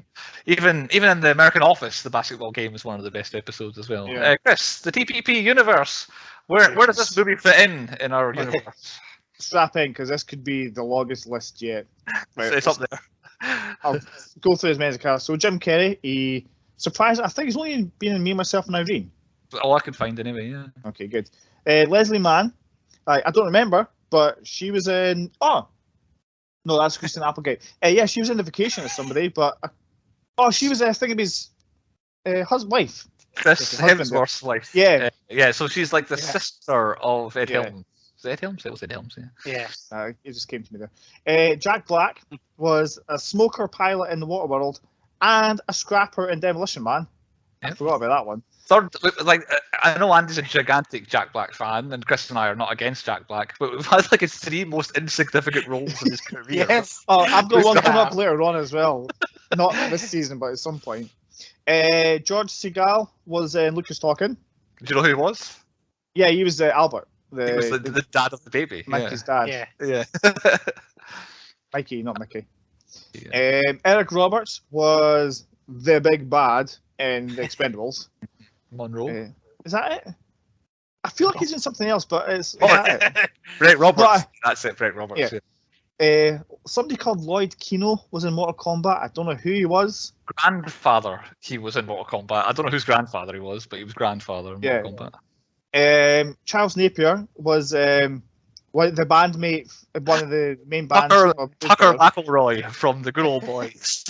S1: even in the American Office, the basketball game is one of the best episodes as well.
S2: Yeah.
S1: Chris, the TPP universe. Where does this movie fit in our universe?
S2: Strap in because this could be the longest list yet. Right.
S1: It's up there.
S2: I'll go through as many as I can. So Jim Carrey, he surprised. I think he's only been in Me, Myself, and Irene.
S1: All I could find anyway. Yeah.
S2: Okay, good. Leslie Mann, I don't remember, but she was in. Oh, no, that's Christine Applegate. Yeah, she was in The Vacation with somebody, but she was Thingamy's wife.
S1: Chris Hemsworth's wife.
S2: Yeah.
S1: Yeah. So she's like the sister of Ed Helms. Is it Ed Helms? It was Ed Helms.
S3: Yeah.
S2: It just came to me there. Jack Black was a smoker pilot in The Waterworld and a scrapper in Demolition Man. I forgot about that one.
S1: Third, I know Andy's a gigantic Jack Black fan, and Chris and I are not against Jack Black, but we've had like his 3 most insignificant roles in his career.
S3: Yes.
S2: Oh, I've got one coming up later on as well. Not this season, but at some point. George Segal was in Lucas Talking.
S1: Do you know who he was?
S2: Yeah, he was Albert.
S1: He was the dad of the baby.
S2: Mikey's dad.
S3: Yeah.
S2: Mikey, not Mickey.
S1: Yeah.
S2: Eric Roberts was the big bad in The Expendables.
S1: Monroe.
S2: Is that it? I feel like he's in something else, but it's that it?
S1: Brett Roberts. That's it, Brett Roberts.
S2: Yeah. Somebody called Lloyd Kino was in Mortal Kombat. I don't know who he was.
S1: Grandfather, he was in Mortal Kombat. I don't know whose grandfather he was, but he was grandfather in Mortal
S2: Kombat. Charles Napier was the bandmate, one of the main bands.
S1: Tucker McElroy from the Good Old Boys.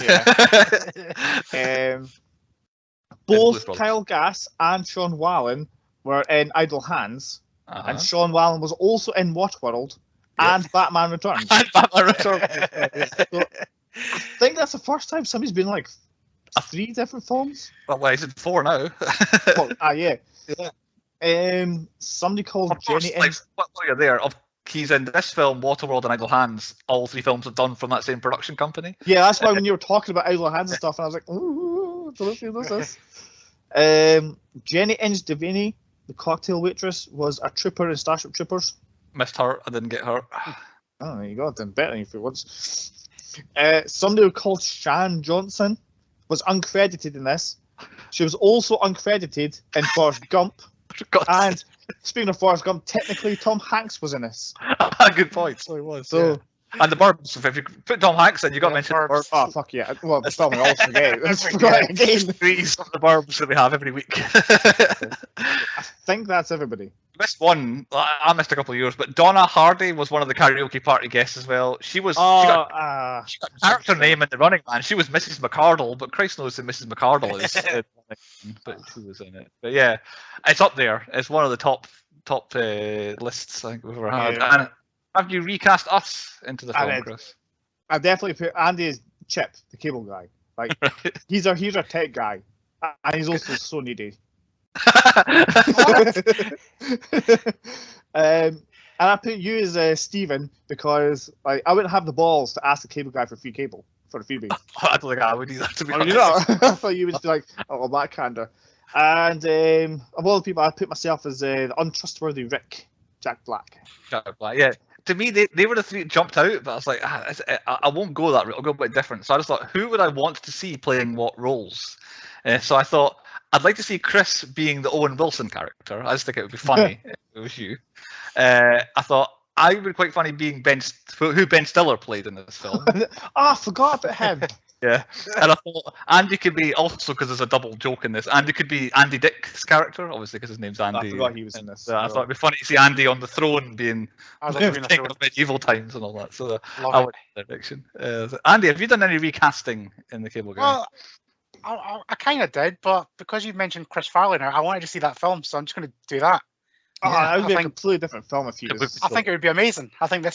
S2: Both Kyle Gass and Sean Wallen were in Idle Hands, and Sean Wallen was also in Waterworld and Batman Returns.
S1: And Batman Returns.
S2: So, I think that's the first time somebody's been in like 3 different films.
S1: Well, he's in 4 now.
S2: Yeah. Somebody called Jenny.
S1: What you're there? He's in this film, Waterworld, and Idle Hands. All 3 films are done from that same production company.
S2: Yeah, that's why when you were talking about Idle Hands and stuff, and I was like, ooh, I don't know if you know this. Jenny Inge Devaney, the cocktail waitress, was a trooper in Starship Troopers.
S1: Missed her. I didn't get her.
S2: Oh, there you go. Done better than you for once. Somebody called Shan Johnson was uncredited in this. She was also uncredited in Forrest Gump. And speaking of Forrest Gump, technically Tom Hanks was in this.
S1: Good point. So he was.
S2: So
S1: And the Burbs. If you put Tom Hanks in, you got to mention the Burbs.
S2: Oh fuck yeah! Well, it's something else again. Let's forget it again.
S1: Threes of the Burbs that we have every week.
S2: I think that's everybody.
S1: Missed one. I missed a couple of yours, but Donna Hardy was one of the karaoke party guests as well. She was. She got a character name in The Running Man. She was Mrs. McCardle, but Christ knows who Mrs. McCardle is. But she was in it. But yeah, it's up there. It's one of the top lists I think we've ever had.
S2: Yeah.
S1: And have you recast us into the film, Chris?
S2: I definitely put Andy as Chip, the cable guy. Like he's our tech guy, and he's also so needy. And I put you as Stephen because like I wouldn't have the balls to ask the cable guy for free cable for a freebie.
S1: I don't think I would either, to be honest.
S2: You know, I thought you would just be like, oh, backhander. And of all the people, I put myself as the untrustworthy Rick, Jack Black.
S1: Jack Black, yeah. To me, they were the three that jumped out, but I was like, I won't go that route. I'll go a bit different. So I just thought, who would I want to see playing what roles? So I thought, I'd like to see Chris being the Owen Wilson character. I just think it would be funny if it was you. I thought I would be quite funny being who Ben Stiller played in this film.
S2: I forgot about him.
S1: Yeah, and I thought Andy could be also because there's a double joke in this. Andy could be Andy Dick's character, obviously because his name's Andy.
S2: I forgot he was in this.
S1: I thought it'd be funny to see Andy on the throne being king of medieval times and all that. So I went in that direction. Andy, have you done any recasting in the Cable Guy?
S3: Well, I kind of did, but because you mentioned Chris Farley now, I wanted to see that film, so I'm just going to do that.
S2: It would be a completely different film if you.
S3: I think it would be amazing. I think I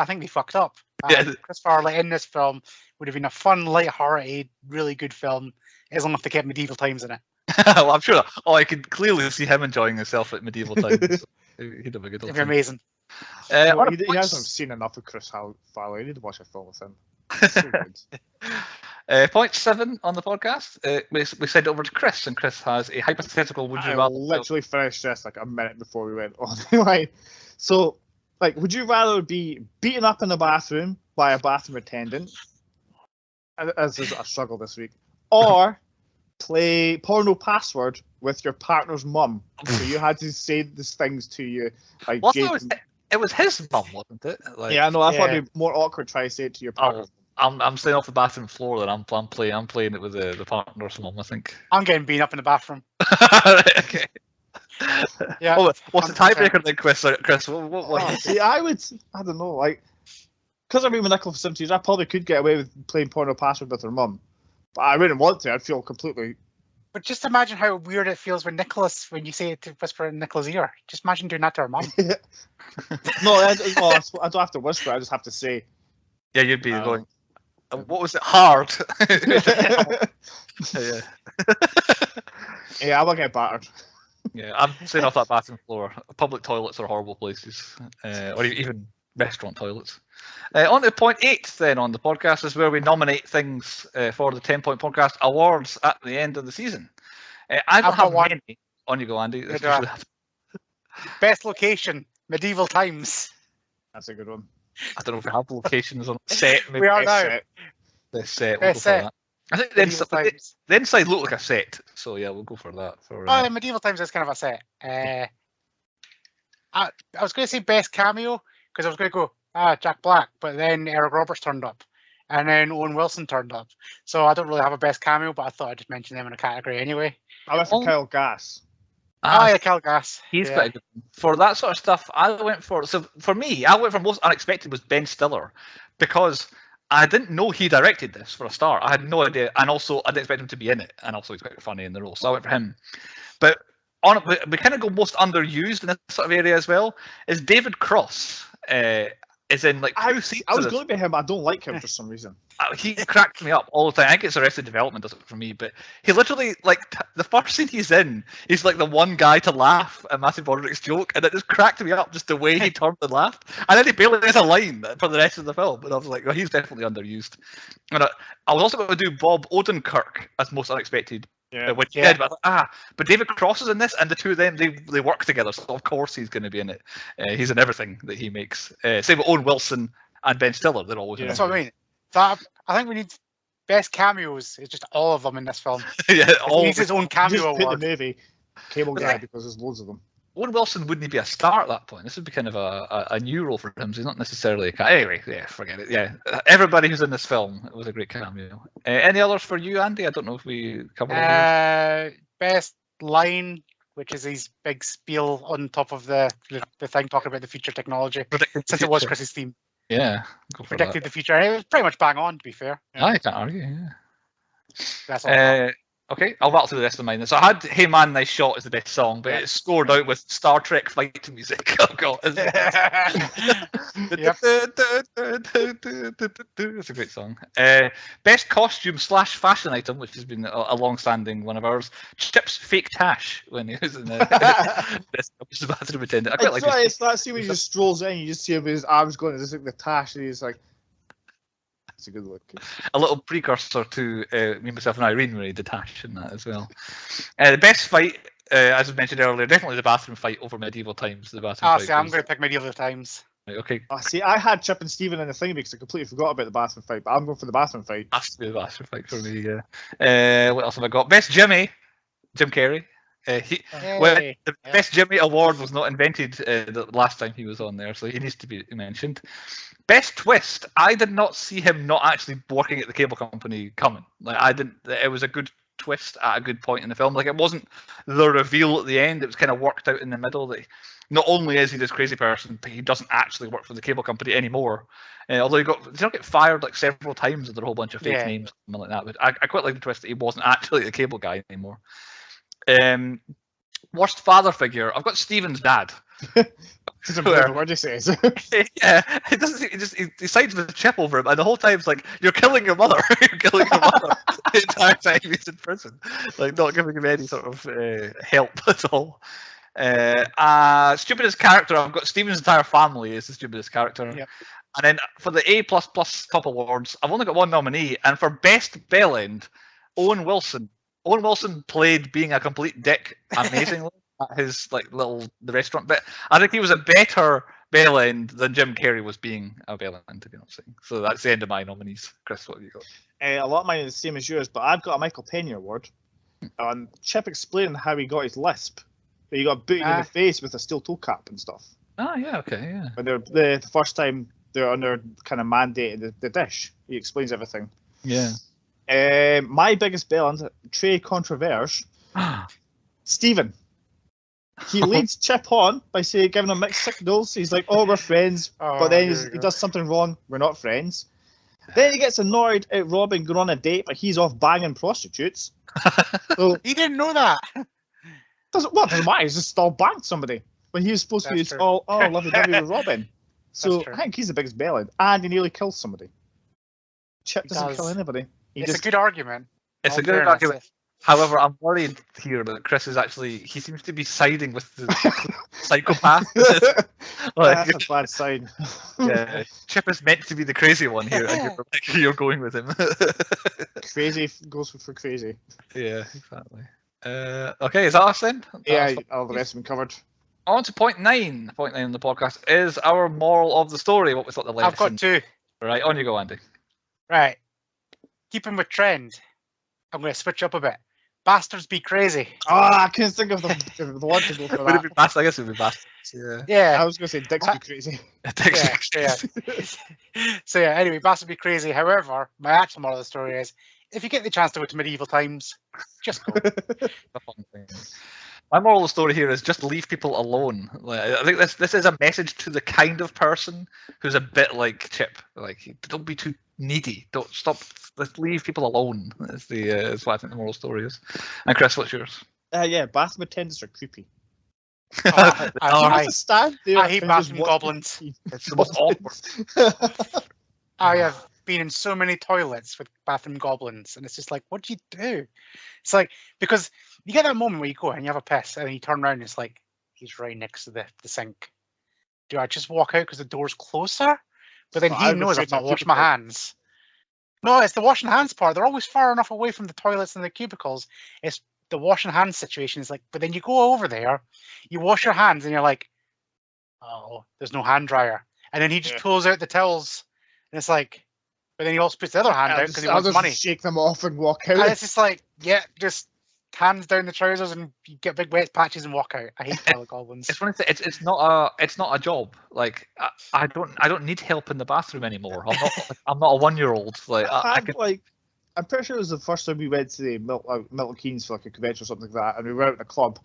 S3: think they fucked up.
S1: Yeah.
S3: Chris Farley in this film would have been a fun, light-hearted, really good film, as long as they kept medieval times in it.
S1: Well, I'm sure. Oh, I could clearly see him enjoying himself at medieval times. He'd have a good.
S3: It'd be amazing.
S2: He hasn't seen enough of Chris Farley. You need to watch a film with him. So good.
S1: Point 7 on the podcast. We sent it over to Chris, and Chris has a hypothetical. Would you
S2: I
S1: rather?
S2: Literally finished this like a minute before we went on the line. So, like, would you rather be beaten up in the bathroom by a bathroom attendant, as is a struggle this week, or play porno password with your partner's mum? So you had to say these things to you, like.
S1: It was his mum, wasn't it? Like,
S2: yeah, I know. I thought it'd be more awkward trying to say it to your partner.
S1: I'm staying off the bathroom floor. Then I'm playing it with the partner's mum. I think.
S3: I'm getting beaten up in the bathroom.
S1: Okay.
S3: Yeah.
S1: Oh, what's the tiebreaker then, Chris? Chris, what?
S2: See, I don't know, like, because I've been with Nicola for 17 years, I probably could get away with playing porno password with her mum, but I wouldn't want to. I'd feel completely.
S3: But just imagine how weird it feels when you say it to whisper in Nicola's ear. Just imagine doing that to her mum.
S2: No, I don't have to whisper. I just have to say.
S1: Yeah, you'd be going. What was it? Hard. Yeah.
S2: Yeah, I will get battered.
S1: Yeah, I'm staying off that bathroom floor. Public toilets are horrible places, or even restaurant toilets. On to point 8 then on the podcast is where we nominate things for the 10-point podcast awards at the end of the season. I don't have many. On you go, Andy.
S3: Best location, medieval times.
S2: That's a good one.
S1: I don't know if we have locations on set. Maybe.
S3: We are now.
S1: The set.
S3: We'll go for that.
S1: I think the inside looked like a set, so yeah, we'll go for that.
S3: Medieval times is kind of a set. I was going to say best cameo because I was going to go Jack Black, but then Eric Roberts turned up, and then Owen Wilson turned up. So I don't really have a best cameo, but I thought I'd just mention them in a category anyway.
S2: I went for Kyle Gass.
S3: Yeah, Kyle Gass.
S1: He's quite good. For that sort of stuff, I went for most unexpected was Ben Stiller, because I didn't know he directed this for a start. I had no idea, and also I didn't expect him to be in it, and also he's quite funny in the role, so I went for him. But we kind of go most underused in this sort of area as well. Is David Cross is in like 2 seasons.
S2: I was going to be him. I don't like him for some reason.
S1: He cracks me up all the time. I think it's Arrested Development does it for me, but he literally, like, the first scene he's in, he's like the one guy to laugh at Matthew Broderick's joke, and it just cracked me up just the way he turned and laughed. And then he barely has a line for the rest of the film, and I was like, well, he's definitely underused. And I was also going to do Bob Odenkirk as most unexpected. Which he did, but but David Cross is in this, and the two of them they work together, so of course he's going to be in it. He's in everything that he makes. Same with Owen Wilson and Ben Stiller; they're always in it.
S3: That's what I mean. I think we need best cameos. It's just all of them in this film.
S1: Yeah,
S3: he needs his own cameo
S2: just
S3: award.
S2: Pick the movie Cable Guy because there's loads of them.
S1: Owen Wilson wouldn't be a star at that point. This would be kind of a new role for him. So he's not necessarily a anyway. Yeah, forget it. Yeah, everybody who's in this film was a great cameo. Any others for you, Andy? I don't know if we covered all those.
S3: Best line, which is his big spiel on top of the thing talking about the future technology. Since it was Chris's theme.
S1: Yeah,
S3: predicted the future. It was pretty much bang on, to be fair.
S1: Yeah. I can't argue. Yeah.
S3: That's all.
S1: Okay, I'll rattle through the rest of mine. So I had "Hey Man, Nice Shot" as the best song, but it's scored out with Star Trek fight music. Oh god, isn't it?
S3: Yep.
S1: It's a great song. Best costume / fashion item, which has been a long-standing one of ours. Chip's fake tash when he was in the bathroom attendant. I quite like
S2: it's that scene when he just strolls in, you just see him with his arms going, just like the tash, and he's like. A good look.
S1: A little precursor to Me, Myself, and Irene, where he detached in that as well. The best fight, as I mentioned earlier, definitely the bathroom fight over medieval times. The bathroom fight.
S3: I'm going to pick medieval times.
S1: Right, okay.
S2: See, I had Chip and Stephen in the thing because I completely forgot about the bathroom fight, but I'm going for the bathroom fight.
S1: Has to be the bathroom fight for me. Yeah. What else have I got? Best Jimmy, Jim Carrey. The Best Jimmy award was not invented the last time he was on there, so he needs to be mentioned. Best twist, I did not see him not actually working at the cable company coming. Like I didn't. It was a good twist at a good point in the film. Like it wasn't the reveal at the end. It was kind of worked out in the middle that not only is he this crazy person, but he doesn't actually work for the cable company anymore. Although he did not get fired like several times with a whole bunch of fake names and something like that. But I quite like the twist that he wasn't actually the cable guy anymore. Worst father figure. I've got Steven's dad.
S2: This is a word he says.
S1: Yeah, he doesn't. He sides with Chip over him, and the whole time it's like, "You're killing your mother. You're killing your mother." The entire time he's in prison, like not giving him any sort of help at all. Stupidest character. I've got Steven's entire family is the stupidest character.
S3: Yep.
S1: And then for the A++ top awards, I've only got one nominee, and for best bellend, Owen Wilson. Owen Wilson played being a complete dick amazingly at his the restaurant bit. I think he was a better bellend than Jim Carrey was being a bellend, to be honest. So that's the end of my nominees. Chris, what have you got?
S2: A lot of mine are the same as yours, but I've got a Michael Pena award. On Chip explaining how he got his lisp. He got booted in the face with a steel toe cap and stuff.
S1: Oh yeah, okay, yeah.
S2: When they're the first time they're under kind of mandating the dish, he explains everything.
S1: Yeah.
S2: My biggest bellend, Trey Controverse, Stephen. He leads Chip on by giving him mixed signals. He's like, "Oh, we're friends," but then he does something wrong. We're not friends. Then he gets annoyed at Robin going on a date, but he's off banging prostitutes. So
S3: he didn't know that.
S2: Doesn't matter. He's just still banged somebody when he was supposed to be all lovey-dovey with Robin. So I think he's the biggest bellend, and he nearly kills somebody. Chip doesn't kill anybody.
S3: It's a good argument.
S1: It's a good argument. However, I'm worried here that Chris is he seems to be siding with the psychopath.
S2: That's a bad sign.
S1: Yeah, Chip is meant to be the crazy one here, and you're going with him.
S2: Crazy goes for crazy.
S1: Yeah, exactly. Okay, is that us then?
S2: Yeah, all the rest have been covered.
S1: On to point 9. Point 9 on the podcast is our moral of the story. What we thought the lesson.
S3: I've got 2.
S1: Right, on you go, Andy.
S3: Right. Keeping with trend, I'm going to switch up a bit. Bastards be crazy.
S2: Oh, I couldn't think of the one to go for that.
S1: Would it be bastards? I guess it would be bastards.
S3: Yeah.
S2: I was going to say dicks be crazy.
S1: Dicks be crazy.
S3: So yeah, anyway, bastards be crazy. However, my actual moral of the story is, if you get the chance to go to medieval times, just go.
S1: My moral of the story here is just leave people alone. I think this is a message to the kind of person who's a bit like Chip. Like, don't be too needy. Don't stop. Let's leave people alone. Is what I think the moral story is. And Chris, what's yours?
S2: Yeah, bathroom attendants are creepy.
S3: I hate bathroom goblins.
S1: It's the most awkward.
S3: I have been in so many toilets with bathroom goblins, and it's just like, what do you do? It's like, because you get that moment where you go and you have a piss, and then you turn around and it's like, he's right next to the sink. Do I just walk out because the door's closer? But then he knows I've not washed my hands. No, it's the washing hands part. They're always far enough away from the toilets and the cubicles. It's the washing hands situation. Is like, but then you go over there, you wash your hands, and you're like, oh, there's no hand dryer. And then he just pulls out the towels, and it's like, but then he also puts the other hand out because he wants money.
S2: Shake them off and walk out.
S3: And it's just like, yeah, just hands down the trousers and you get big wet patches and walk out. I hate toilet goblins.
S1: It's funny. It's not a job. Like I don't need help in the bathroom anymore. I'm not a 1-year-old. Like
S2: I'm pretty sure it was the first time we went to the Milton Keynes for like a convention or something like that, and we were out in a club.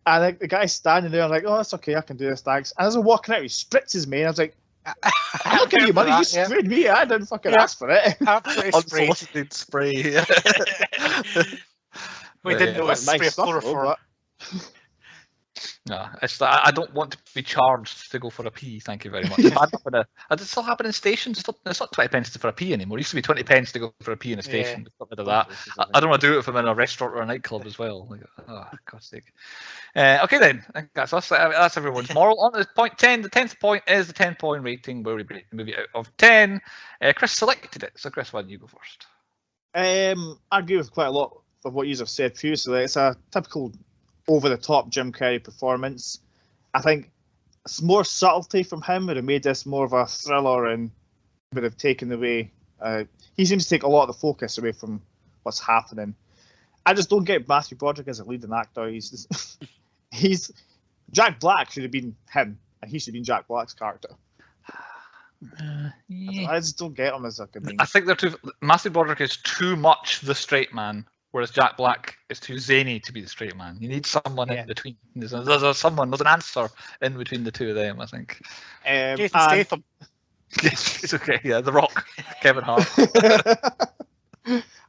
S2: And like, the guy's standing there, I'm like, oh, that's okay, I can do this, thanks. And as I'm walking out, he spritzes me, and I was like, I'm not giving you money, you sprayed me, I didn't fucking ask for it.
S3: Absolutely
S1: Unsolicited spray.
S3: We didn't know it was spray chloroform.
S1: No, it's that I don't want to be charged to go for a pee. Thank you very much. Does it still happen in stations? It's not 20 pence for a pee anymore. It used to be 20 pence to go for a pee in a station.
S3: Yeah.
S1: Got rid of that. I don't want to do it if I'm in a restaurant or a nightclub as well. Like, oh, God's sake. Okay then, I think that's us. That's everyone's moral. On to point 10. The 10th point is the 10-point rating where we rate the movie out of 10. Chris selected it, so Chris, why don't you go first?
S2: I agree with quite a lot of what you have said previously. It's a typical over-the-top Jim Carrey performance. I think it's more subtlety from him would have made this more of a thriller and would have taken away. He seems to take a lot of the focus away from what's happening. I just don't get Matthew Broderick as a leading actor. He's Jack Black should have been him, and he should have been Jack Black's character.
S1: Yeah.
S2: I just don't get him as a good.
S1: I think they're too. Matthew Broderick is too much the straight man. Whereas Jack Black is too zany to be the straight man. You need someone in between. There's an answer in between the two of them, I think.
S3: Jason Statham.
S1: Yes, it's okay. Yeah, The Rock, Kevin Hart.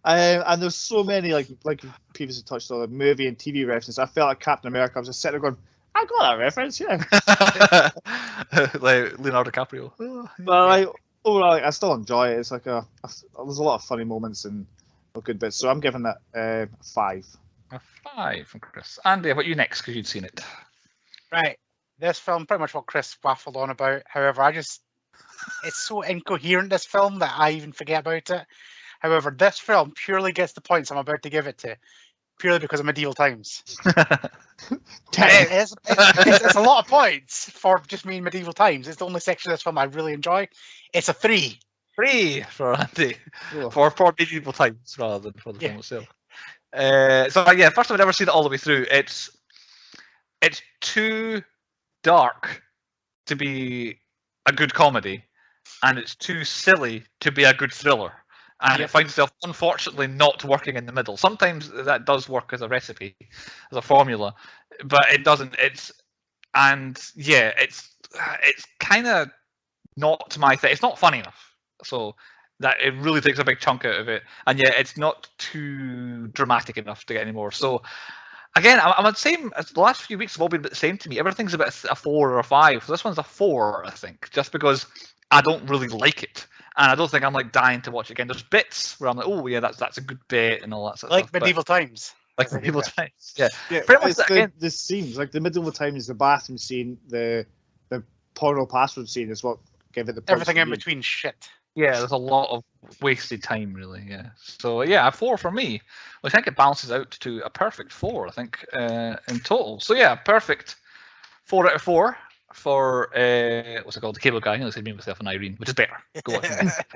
S2: And there's so many, like you previously touched on, the movie and TV references. I felt like Captain America. I was just sitting there going, I got that reference, yeah.
S1: Like Leonardo DiCaprio.
S2: But overall, I still enjoy it. It's like there's a lot of funny moments and good bits, so I'm giving that 5.
S1: A 5 from Chris. Andy, how about you next, because you'd seen it?
S3: Right. This film, pretty much what Chris waffled on about. However, it's so incoherent, this film, that I even forget about it. However, this film purely gets the points I'm about to give it to, purely because of medieval times. It's a lot of points for just me in medieval times. It's the only section of this film I really enjoy. It's a 3.
S1: 3 for Andy.
S2: Oh.
S1: For medieval times rather than for the film itself. So yeah, first I've never seen it all the way through. It's too dark to be a good comedy, and it's too silly to be a good thriller. And it finds itself, unfortunately, not working in the middle. Sometimes that does work as a recipe, as a formula, but it doesn't. It's kind of not my thing. It's not funny enough. So that it really takes a big chunk out of it, and yet it's not too dramatic enough to get any more. So again, I'm the same as the last few weeks have all been the same to me. Everything's about a 4 or a 5. So this one's a 4, I think, just because I don't really like it, and I don't think I'm like dying to watch it again. There's bits where I'm like, oh yeah, that's a good bit and all that sort of stuff.
S3: Like medieval times.
S1: Like medieval times, yeah.
S2: Pretty much the scenes, like the medieval times, the bathroom scene, the porno password scene is what gave it the
S3: everything in between shit.
S1: Yeah, there's a lot of wasted time, really. Yeah. So yeah, a 4 for me. I think it balances out to a perfect 4. I think in total. So yeah, perfect 4 out of 4 for what's it called? The Cable Guy. I said Me, Myself, and Irene, which is better. Go watch it.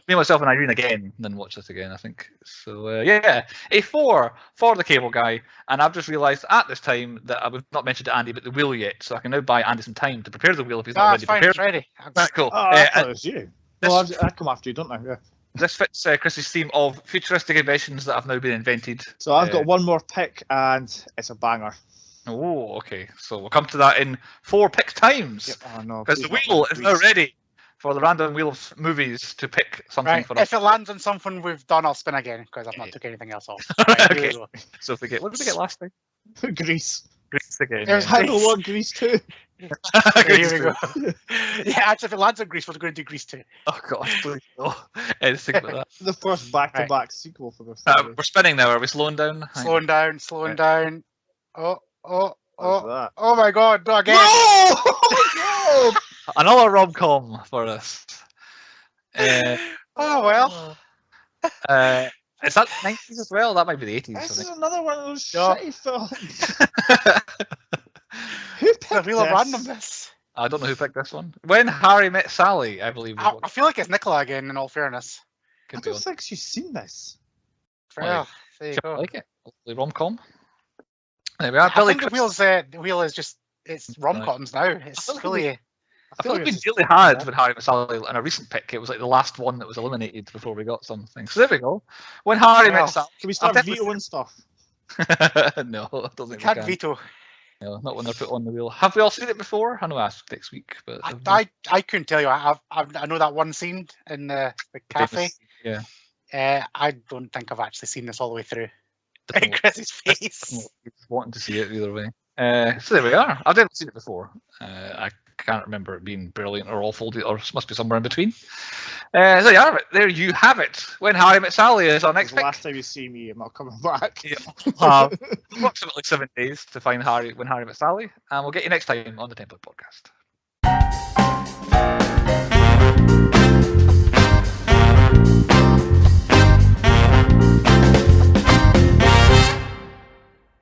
S1: Me, Myself, and Irene again, then watch this again. I think. So yeah, a 4 for The Cable Guy, and I've just realised at this time that I've not mentioned to Andy about the wheel yet, so I can now buy Andy some time to prepare the wheel if he's not already prepared.
S3: It's ready.
S1: That's cool.
S2: Oh, I thought it was you. Well, I come after you, don't I? Yeah.
S1: This fits Chris's theme of futuristic inventions that have now been invented.
S2: So I've got one more pick, and it's a banger.
S1: Oh, okay. So we'll come to that in 4 pick times.
S2: Yep. Oh, no,
S1: because the wheel is now ready for the random wheel of movies to pick something for us.
S3: If it lands on something we've done, I'll spin again because I've not took anything else off.
S1: Okay. So if we get, what did we get last time?
S2: Grease.
S1: Grease again.
S2: There's Halo 1, Grease 2.
S3: Here we go. Yeah, actually, if it lands on Grease, we're going to do Grease 2.
S1: Oh god, please no. Anything like that.
S2: The first back-to-back sequel for this.
S1: We're spinning now. Are we slowing down?
S3: Slowing down. Oh my god, not again.
S2: No!
S1: Another rom-com for us.
S3: Oh well.
S1: Is that 90s as well? That might be the 80s.
S2: This is another one of those shitty films. Who picked
S3: the Wheel of Randomness?
S1: I don't know who picked this one. When Harry Met Sally, I believe.
S3: I feel like it's Nicola again, in all fairness.
S2: I don't think she's seen this.
S3: Well, there you go.
S1: Like it? Rom-com? Anyway,
S3: I
S1: Billy
S3: think
S1: Crystal.
S3: the wheel is just it's rom-coms now. It's
S1: feel like
S3: really
S1: I feel like we
S2: it's-
S1: nearly had with Harry Met Sally in a recent pick. It was like the last one that was eliminated before we got something. So there we go. When Harry
S3: Well,
S1: Met Sally.
S2: Can we start
S1: I'll definitely-
S2: vetoing stuff?
S1: No, I don't think we
S3: can't
S1: can.
S3: veto.
S1: No, not when they're put on the wheel. Have we all seen it before? I know I asked next week, but
S3: I couldn't tell you. I know that one scene in the cafe.
S1: Yeah.
S3: I don't think I've actually seen this all the way through.
S1: Definitely.
S3: Chris's face.
S1: Wanting to see it either way. So there we are. I've never seen it before. I can't remember it being brilliant or awful, or it must be somewhere in between. So yeah, there you have it. When Harry Met Sally is our next
S2: The
S1: pick.
S2: last time you see me, I'm not coming back.
S1: Yeah, we'll have approximately 7 days to find when Harry Met Sally, and we'll get you next time on the Template Podcast.